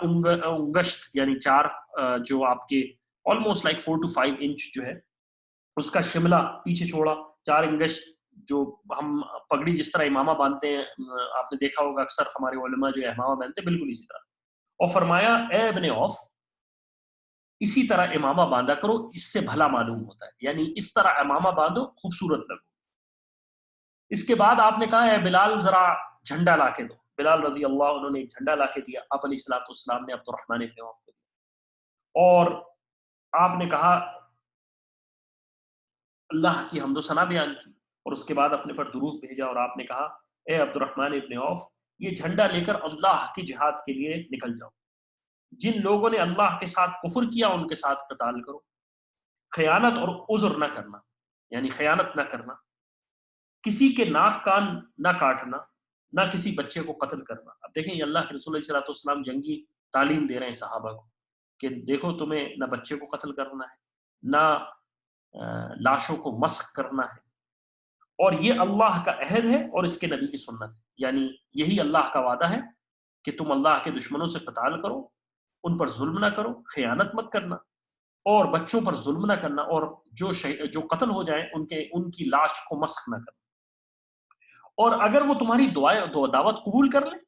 انگشت یعنی جو آپ کے آلموسٹ لائک 4 to 5 انچ جو ہے اس کا شملہ پیچھے چھوڑا. 4 انگشت جو ہم پگڑی جس طرح امامہ باندھتے ہیں، آپ نے دیکھا ہوگا اکثر ہمارے علماء جو امامہ باندھتے ہیں بالکل اسی طرح، اور فرمایا اے ابن عوف اسی طرح امامہ باندھا کرو، اس سے بھلا معلوم ہوتا ہے، یعنی اس طرح امامہ باندھو خوبصورت لگو. اس کے بعد آپ نے کہا اے بلال ذرا جھنڈا لا کے دو. بلال رضی اللہ عنہ نے ایک جھنڈا لا کے دیا. آپ علیہ الصلوۃ والسلام نے عبد الرحمن ابن عوف کو دیا اور آپ نے کہا اللہ کی حمد و ثنا بیان کی، اور اس کے بعد اپنے پر درود بھیجا اور آپ نے کہا اے عبد الرحمن ابن عوف یہ جھنڈا لے کر اللہ کی جہاد کے لیے نکل جاؤ. جن لوگوں نے اللہ کے ساتھ کفر کیا ان کے ساتھ قتال کرو، خیانت اور عذر نہ کرنا یعنی خیانت نہ کرنا، کسی کے ناک کان نہ کاٹنا، نہ کسی بچے کو قتل کرنا. اب دیکھیں یہ اللہ کے رسول علیہ الصلوۃ والسلام جنگی تعلیم دے رہے ہیں صحابہ کو کہ دیکھو تمہیں نہ بچے کو قتل کرنا ہے، نہ لاشوں کو مسخ کرنا ہے، اور یہ اللہ کا عہد ہے اور اس کے نبی کی سنت ہے. یعنی یہی اللہ کا وعدہ ہے کہ تم اللہ کے دشمنوں سے قتال کرو، ان پر ظلم نہ کرو، خیانت مت کرنا، اور بچوں پر ظلم نہ کرنا، اور جو قتل ہو جائیں ان کی لاش کو مسخ نہ کرنا. اور اگر وہ تمہاری دعوت قبول کر لیں،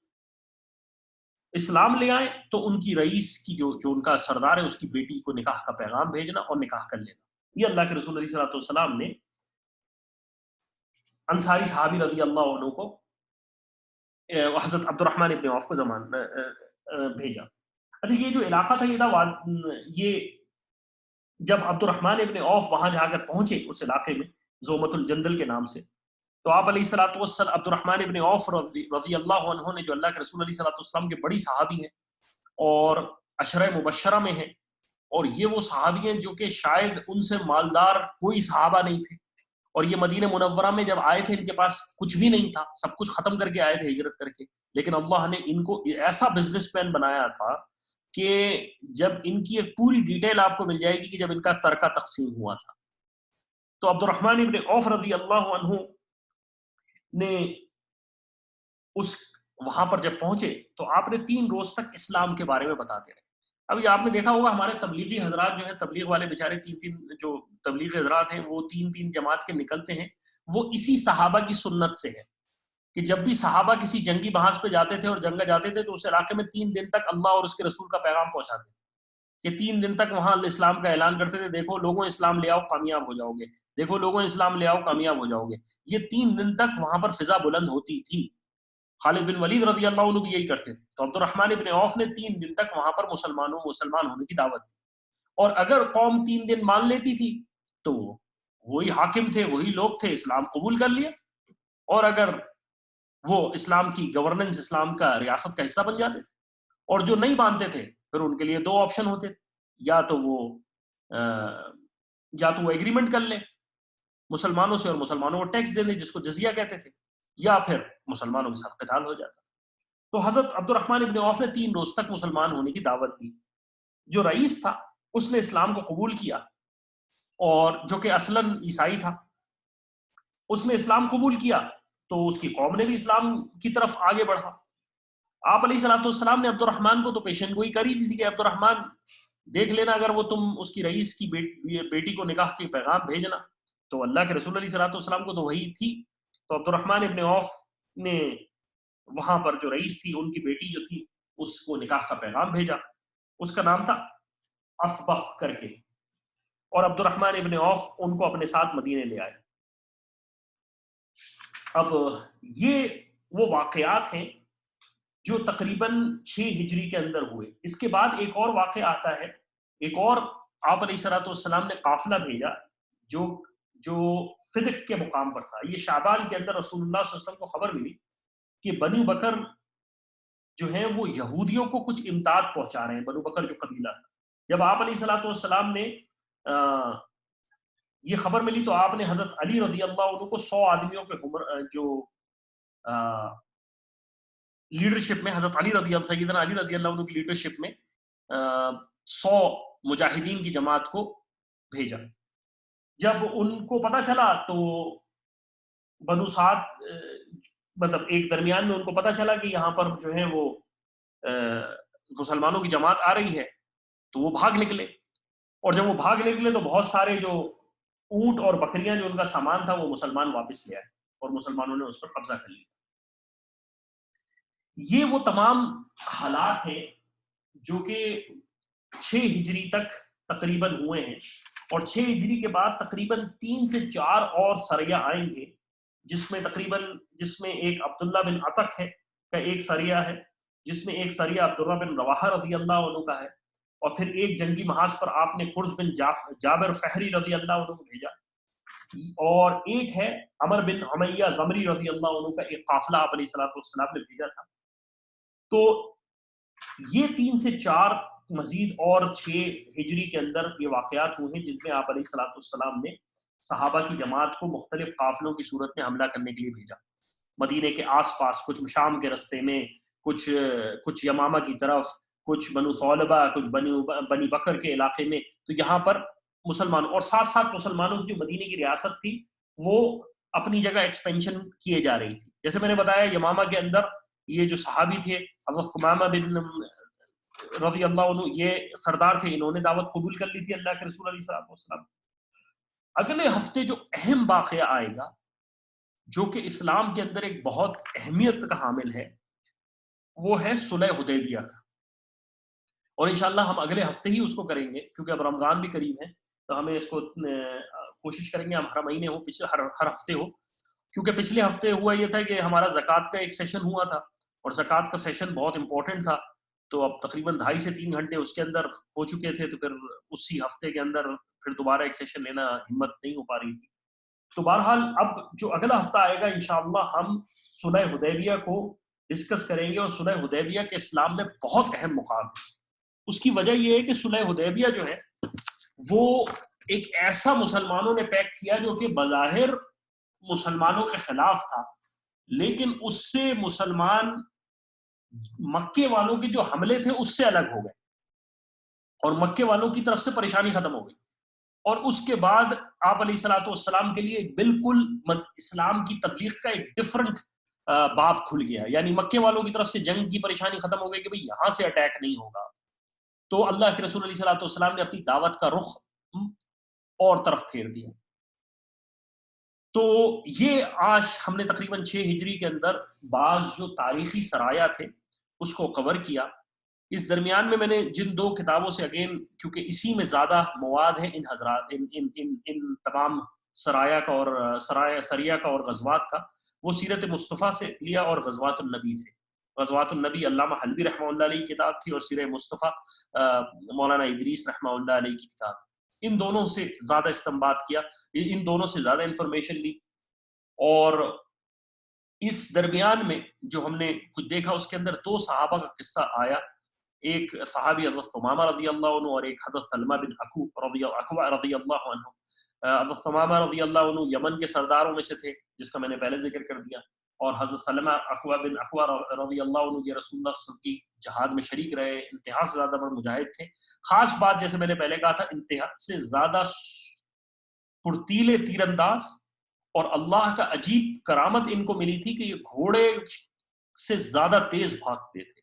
اسلام لے آئیں، تو ان کی رئیس کی جو ان کا سردار ہے اس کی بیٹی کو نکاح کا پیغام بھیجنا اور نکاح کر لینا. یہ اللہ کے رسول علیہ الصلوۃ والسلام نے انصاری صحابی رضی اللہ عنہ کو حضرت عبد الرحمن ابن عوف کو بھیجا. اچھا یہ جو علاقہ تھا یہ جب عبد الرحمن ابن عوف وہاں جا کر پہنچے اس علاقے میں زومت الجندل کے نام سے، تو آپ علیہ الصلوۃ والسلام عبد الرحمن ابن عوف رضی اللہ عنہ نے جو اللہ کے رسول علیہ الصلوۃ والسلام کے بڑی صحابی ہیں اور عشرہ مبشرہ میں ہیں، اور یہ وہ صحابی ہیں جو کہ شاید ان سے مالدار کوئی صحابہ نہیں تھے، اور یہ مدینہ منورہ میں جب آئے تھے ان کے پاس کچھ بھی نہیں تھا، سب کچھ ختم کر کے آئے تھے ہجرت کر کے، لیکن اللہ نے ان کو ایسا بزنس مین بنایا تھا کہ جب ان کی ایک پوری ڈیٹیل آپ کو مل جائے گی کہ جب ان کا ترکہ تقسیم ہوا تھا. تو عبد الرحمن ابن عوف رضی اللہ عنہ نے وہاں پر جب پہنچے تو آپ نے 3 روز تک اسلام کے بارے میں بتاتے رہے. ابھی آپ نے دیکھا ہوگا ہمارے تبلیغی حضرات جو ہیں، تبلیغ والے بیچارے 3 جو تبلیغی حضرات ہیں وہ 3 جماعت کے نکلتے ہیں، وہ اسی صحابہ کی سنت سے ہے. کہ جب بھی صحابہ کسی جنگی محاذ پہ جاتے تھے اور جنگ جاتے تھے تو اس علاقے میں 3 دن تک اللہ اور اس کے رسول کا پیغام پہنچاتے تھے، کہ 3 دن تک وہاں اسلام کا اعلان کرتے تھے، دیکھو لوگوں اسلام لے آؤ کامیاب ہو جاؤ گے، دیکھو لوگوں اسلام لے آؤ کامیاب ہو جاؤ گے. یہ 3 دن تک وہاں پر فضا بلند ہوتی تھی. خالد بن ولید رضی اللہ عنہ بھی یہی کرتے تھے. تو عبد الرحمن ابن عوف نے 3 دن تک وہاں پر مسلمان ہونے کی دعوت دی. اور اگر قوم 3 دن مان لیتی تھی تو وہی حاکم تھے، وہی لوگ تھے، اسلام قبول کر لیا. اور اگر وہ اسلام کی گورننس، اسلام کا ریاست کا حصہ بن جاتے تھے. اور جو نہیں مانتے تھے پھر ان کے لیے 2 آپشن ہوتے تھے، یا تو وہ ایگریمنٹ کر لیں مسلمانوں سے اور مسلمانوں کو ٹیکس دے دیں جس کو جزیہ کہتے تھے، یا پھر مسلمانوں کے ساتھ قتال ہو جاتا. تو حضرت عبد الرحمن ابن عوف نے 3 روز تک مسلمان ہونے کی دعوت دی. جو رئیس تھا اس نے اسلام کو قبول کیا، اور جو کہ اصلاً عیسائی تھا اس نے اسلام قبول کیا، تو اس کی قوم نے بھی اسلام کی طرف آگے بڑھا. آپ علیہ الصلوۃ والسلام نے عبد الرحمن کو تو پیشن گوئی کری دی تھی کہ عبد الرحمن دیکھ لینا، اگر وہ تم اس کی رئیس کی بیٹی کو نکاح کے پیغام بھیجنا. تو اللہ کے رسول علیہ الصلوۃ والسلام کو تو وہی تھی. تو عبد الرحمن ابن عوف نے وہاں پر جو رئیس تھی ان کی بیٹی جو تھی اس کو نکاح کا پیغام بھیجا. اس کا نام تھا اصبغ کر کے، اور عبد الرحمن ابن عوف ان کو اپنے ساتھ مدینے لے آئے. اب یہ وہ واقعات ہیں جو تقریباً 6 ہجری کے اندر ہوئے. اس کے بعد ایک اور واقعہ آتا ہے، ایک اور آپ علیہ الصلوۃ والسلام نے قافلہ بھیجا جو فدق کے مقام پر تھا. یہ شعبان کے اندر رسول اللہ صلی اللہ علیہ وسلم کو خبر ملی کہ بنو بکر جو ہیں وہ یہودیوں کو کچھ امداد پہنچا رہے ہیں. بنو بکر جو قبیلہ تھا، جب آپ علیہ الصلوۃ والسلام نے یہ خبر ملی تو آپ نے حضرت علی رضی اللہ عنہ کو 100 آدمیوں کے جو لیڈرشپ میں، حضرت سیدنا علی رضی اللہ عنہ کی لیڈرشپ میں 100 مجاہدین کی جماعت کو بھیجا. جب ان کو پتہ چلا تو بنو سعد مطلب ایک درمیان میں ان کو پتہ چلا کہ یہاں پر جو ہے وہ مسلمانوں کی جماعت آ رہی ہے، تو وہ بھاگ نکلے. اور جب وہ بھاگ نکلے تو بہت سارے جو اونٹ اور بکریاں جو ان کا سامان تھا وہ مسلمان واپس لے آئے، اور مسلمانوں نے اس پر قبضہ کر لیا. یہ وہ تمام حالات ہیں جو کہ 6 ہجری تک تقریباً ہوئے ہیں. اور 6 ہجری کے بعد تقریباً 3 سے 4 اور سریہ آئیں گے، جس میں ایک عبداللہ بن عتق ہے کا ایک سریہ ہے، جس میں ایک سریہ عبداللہ بن رواحہ رضی اللہ عنہ کا ہے، اور پھر ایک جنگی محاذ پر آپ نے قرز بن جابر فہری رضی اللہ عنہ کو بھیجا، اور ایک ہے عمر بن امیہ غمری رضی اللہ عنہ کا ایک قافلہ آپ علیہ الصلوۃ والسلام نے بھیجا تھا. تو یہ 3 سے 4 مزید اور 6 ہجری کے اندر یہ واقعات ہوئے ہیں جن میں آپ علیہ الصلوۃ والسلام نے صحابہ کی جماعت کو مختلف قافلوں کی صورت میں حملہ کرنے کے لیے بھیجا. مدینے کے آس پاس، کچھ شام کے رستے میں، کچھ یمامہ کی طرف، کچھ بنو ثعلبہ، کچھ بنی بکر کے علاقے میں. تو یہاں پر مسلمان اور ساتھ ساتھ مسلمانوں کی جو مدینے کی ریاست تھی وہ اپنی جگہ ایکسپینشن کیے جا رہی تھی. جیسے میں نے بتایا یمامہ کے اندر یہ جو صحابی تھے حضرت ثمامہ بن رضی اللہ عنہ، یہ سردار تھے، انہوں نے دعوت قبول کر لی تھی اللہ کے رسول علیہ الصلوۃ والسلام. اگلے ہفتے جو اہم واقعہ آئے گا جو کہ اسلام کے اندر ایک بہت اہمیت کا حامل ہے وہ ہے صلح حدیبیہ کا. اور انشاءاللہ ہم اگلے ہفتے ہی اس کو کریں گے کیونکہ اب رمضان بھی قریب ہے، تو ہمیں اس کو کوشش کریں گے ہم ہر مہینے ہو، ہر ہفتے ہو. کیونکہ پچھلے ہفتے ہوا یہ تھا کہ ہمارا زکوٰۃ کا ایک سیشن ہوا تھا اور زکوٰۃ کا سیشن بہت امپورٹنٹ تھا، تو اب تقریباً 2.5 سے 3 گھنٹے اس کے اندر ہو چکے تھے، تو پھر اسی ہفتے کے اندر پھر دوبارہ ایک سیشن لینا ہمت نہیں ہو پا رہی تھی. تو بہرحال اب جو اگلا ہفتہ آئے گا انشاءاللہ ہم صلح حدیبیہ کو ڈسکس کریں گے. اور صلح حدیبیہ کے اسلام میں بہت اہم مقام ہے. اس کی وجہ یہ ہے کہ صلح حدیبیہ جو ہے وہ ایک ایسا مسلمانوں نے پیک کیا جو کہ بظاہر مسلمانوں کے خلاف تھا، لیکن اس سے مسلمان مکے والوں کے جو حملے تھے اس سے الگ ہو گئے اور مکے والوں کی طرف سے پریشانی ختم ہو گئی. اور اس کے بعد آپ علیہ الصلوۃ والسلام کے لیے بالکل اسلام کی تبلیغ کا ایک ڈفرنٹ باب کھل گیا. یعنی مکے والوں کی طرف سے جنگ کی پریشانی ختم ہو گئی کہ بھئی یہاں سے اٹیک نہیں ہوگا، تو اللہ کے رسول علیہ الصلوۃ والسلام نے اپنی دعوت کا رخ اور طرف پھیر دیا. تو یہ آج ہم نے تقریباً 6 ہجری کے اندر بعض جو تاریخی سرایا تھے اس کو کور کیا. اس درمیان میں نے جن 2 کتابوں سے اگین کیونکہ اسی میں زیادہ مواد ہے ان حضرات ان تمام سرایا کا اور سریہ کا اور غزوات کا، وہ سیرت مصطفیٰ سے لیا اور غزوات النبی سے. غزوات النبی علامہ حلبی رحمہ اللہ علیہ کی کتاب تھی اور سیرہ مصطفیٰ مولانا ادریس رحمہ اللہ علیہ کی کتاب. ان دونوں سے زیادہ استنباط کیا، ان دونوں سے زیادہ انفارمیشن لی. اور اس درمیان میں جو ہم نے کچھ دیکھا اس کے اندر 2 صحابہ کا قصہ آیا، ایک صحابی حضرت ثمامہ رضی اللہ عنہ اور ایک حضرت سلمہ بن اکوع رضی اللہ عنہ. حضرت ثمامہ رضی اللہ عنہ یمن کے سرداروں میں سے تھے جس کا میں نے پہلے ذکر کر دیا، اور حضرت سلمہ اکوع بن اکوع رضی اللہ عنہ یہ رسول اللہ صلی اللہ علیہ وسلم کی جہاد میں شریک رہے، انتہا سے زیادہ بڑے مجاہد تھے. خاص بات جیسے میں نے پہلے کہا تھا، انتہا سے زیادہ پرتیلے تیر انداز، اور اللہ کا عجیب کرامت ان کو ملی تھی کہ یہ گھوڑے سے زیادہ تیز بھاگتے تھے.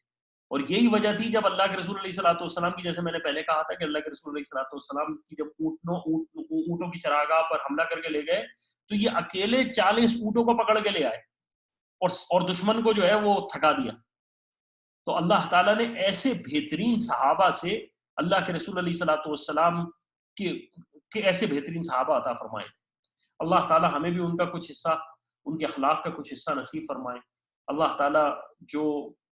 اور یہی وجہ تھی جب اللہ کے رسول علیہ الصلوۃ والسلام کی، جیسے میں نے پہلے کہا تھا کہ اللہ کے رسول علیہ الصلوۃ والسلام کی جب اونٹوں کی چراگاہ پر حملہ کر کے لے گئے تو یہ اکیلے 40 اونٹوں کو پکڑ کے لے آئے اور دشمن کو جو ہے وہ تھکا دیا. تو اللہ تعالیٰ نے ایسے بہترین صحابہ سے اللہ کے رسول علیہ الصلوۃ والسلام کے ایسے بہترین صحابہ عطا فرمائے تھے. اللہ تعالیٰ ہمیں بھی ان کا کچھ حصہ، ان کے اخلاق کا کچھ حصہ نصیب فرمائے. اللہ تعالیٰ جو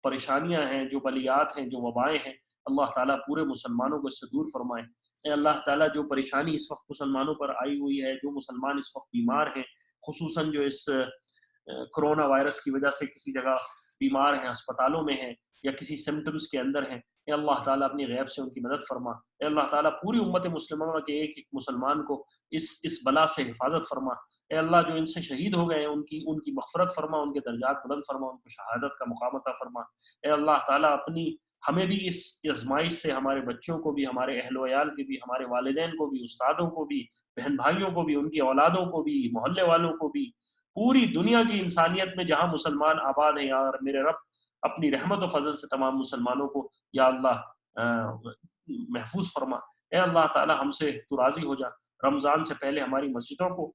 پریشانیاں ہیں، جو بلیات ہیں، جو وبائیں ہیں، اللہ تعالیٰ پورے مسلمانوں کو اس سے دور فرمائے. اے اللہ تعالیٰ جو پریشانی اس وقت مسلمانوں پر آئی ہوئی ہے، جو مسلمان اس وقت بیمار ہیں، خصوصاً جو اس کرونا وائرس کی وجہ سے کسی جگہ بیمار ہیں، ہسپتالوں میں ہیں یا کسی سمٹمز کے اندر ہیں، اے اللہ تعالیٰ اپنی غیب سے ان کی مدد فرما. اے اللہ تعالیٰ پوری امت مسلمہ کے ایک ایک مسلمان کو اس بلا سے حفاظت فرما. اے اللہ جو ان سے شہید ہو گئے ہیں ان کی مغفرت فرما، ان کے درجات بلند فرما، ان کو شہادت کا مقام عطا فرما. اے اللہ تعالیٰ ہمیں بھی اس آزمائش سے، ہمارے بچوں کو بھی، ہمارے اہل و عیال کے بھی، ہمارے والدین کو بھی، استادوں کو بھی، بہن بھائیوں کو بھی، ان کی اولادوں کو بھی، محلے والوں کو بھی، پوری دنیا کی انسانیت میں جہاں مسلمان آباد ہیں، یا میرے رب اپنی رحمت و فضل سے تمام مسلمانوں کو یا اللہ محفوظ فرما. اے اللہ تعالی ہم سے تو راضی ہو جا. رمضان سے پہلے ہماری مسجدوں کو،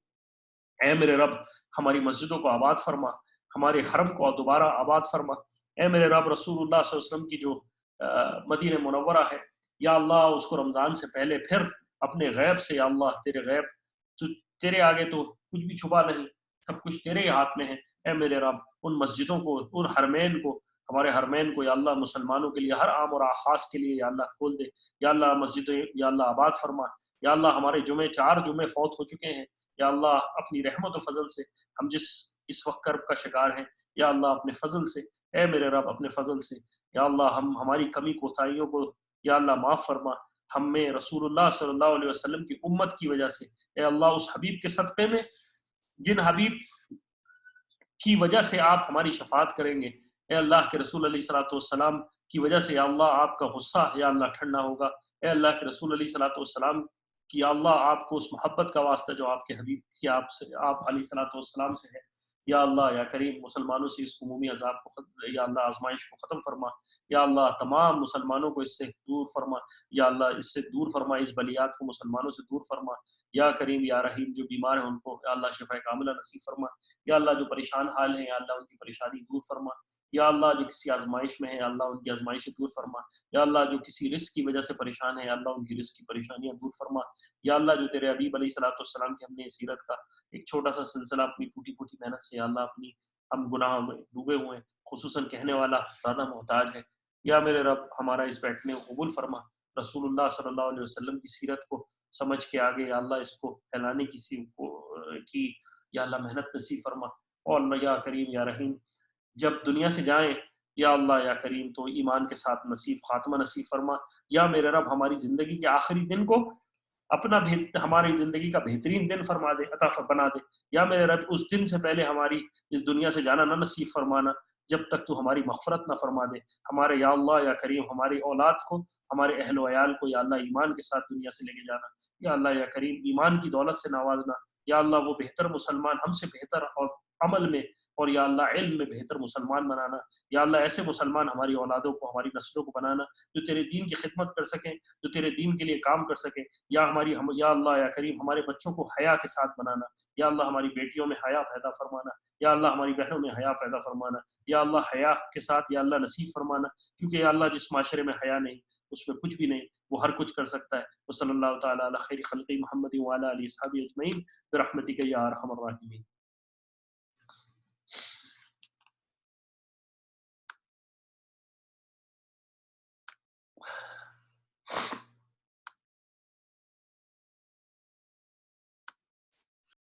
اے میرے رب ہماری مسجدوں کو آباد فرما، ہمارے حرم کو دوبارہ آباد فرما. اے میرے رب رسول اللہ صلی اللہ علیہ وسلم کی جو مدینہ منورہ ہے، یا اللہ اس کو رمضان سے پہلے پھر اپنے غیب سے، یا اللہ تیرے غیب تو تیرے آگے تو کچھ بھی چھپا نہیں، سب کچھ تیرے ہی ہاتھ میں ہے. اے میرے رب ان مسجدوں کو، ان حرمین کو، ہمارے حرمین کو یا اللہ مسلمانوں کے لیے ہر عام اور خاص کے لیے یا اللہ کھول دے. یا اللہ مسجدیں یا اللہ آباد فرما. یا اللہ ہمارے 4 جمعے فوت ہو چکے ہیں، یا اللہ اپنی رحمت و فضل سے ہم جس اس وقت کرب کا شکار ہیں، یا اللہ اپنے فضل سے، اے میرے رب اپنے فضل سے یا اللہ ہماری کمی کوتاہیوں کو یا اللہ معاف فرما. ہم میں رسول اللہ صلی اللہ علیہ وسلم کی امت کی وجہ سے، اے اللہ اس حبیب کے صدقے میں جن حبیب کی وجہ سے آپ ہماری شفاعت کریں گے، اے اللہ کے رسول علیہ الصلوۃ والسلام کی وجہ سے یا اللہ آپ کا غصہ یا اللہ ٹھنڈا ہوگا. اے اللہ کے رسول علیہ الصلوۃ والسلام کی یا اللہ آپ کو اس محبت کا واسطہ جو آپ کے حبیب کی آپ علیہ الصلوۃ والسلام سے ہے، یا اللہ یا کریم مسلمانوں سے اس عمومی عذاب کو یا اللہ آزمائش کو ختم فرما. یا اللہ تمام مسلمانوں کو اس سے دور فرما، یا اللہ اس سے دور فرما، اس بلیات کو مسلمانوں سے دور فرما. یا کریم یا رحیم جو بیمار ہیں ان کو یا اللہ شفا کاملہ نصیب فرما. یا اللہ جو پریشان حال ہیں یا اللہ ان کی پریشانی دور فرما. یا اللہ جو کسی آزمائش میں ہے اللہ ان کی آزمائشیں دور فرما. یا اللہ جو کسی رزق کی وجہ سے پریشان ہے یا اللہ ان کی رزق کی پریشانیاں دور فرما. یا اللہ جو تیرے حبیب علیہ الصلوۃ والسلام کی ہم نے سیرت کا ایک چھوٹا سا سلسلہ اپنی ٹوٹی پھوٹی محنت سے یا اللہ ہم گناہ میں ڈوبے ہوئے ہیں، خصوصاً کہنے والا زیادہ محتاج ہے. یا میرے رب ہمارا اس بیٹھنے کو قبول فرما. رسول اللہ صلی اللہ علیہ وسلم کی سیرت کو سمجھ کے آگے یا اللہ اس کو پھیلانے کی یا اللہ محنت نصیب فرما. اور اللہ یا کریم یا رحیم جب دنیا سے جائیں یا اللہ یا کریم تو ایمان کے ساتھ خاتمہ نصیب فرما. یا میرے رب ہماری زندگی کے آخری دن کو ہماری زندگی کا بہترین دن فرما دے، عطا بنا دے. یا میرے رب اس دن سے پہلے ہماری اس دنیا سے جانا نہ نصیب فرمانا جب تک تو ہماری مغفرت نہ فرما دے. ہمارے یا اللہ یا کریم ہماری اولاد کو، ہمارے اہل و عیال کو یا اللہ ایمان کے ساتھ دنیا سے لے کے جانا. یا اللہ یا کریم ایمان کی دولت سے نوازنا. یا اللہ وہ بہتر مسلمان ہم سے بہتر اور عمل میں اور یا اللہ علم میں بہتر مسلمان بنانا، یا اللہ ایسے مسلمان ہماری اولادوں کو، ہماری نسلوں کو بنانا جو تیرے دین کی خدمت کر سکیں، جو تیرے دین کے لیے کام کر سکیں، یا اللہ یا کریم ہمارے بچوں کو حیا کے ساتھ بنانا، یا اللہ ہماری بیٹیوں میں حیا پیدا فرمانا، یا اللہ ہماری بہنوں میں حیا پیدا فرمانا، یا اللہ حیا کے ساتھ یا اللہ نصیب فرمانا، کیونکہ یا اللہ جس معاشرے میں حیا نہیں اس میں کچھ بھی نہیں، وہ ہر کچھ کر سکتا ہے۔ وصلی اللہ تعالیٰ علی خیر خلقی محمد وعلی آلہ اصحابہ اجمعین برحمتک یا ارحم الراحمین۔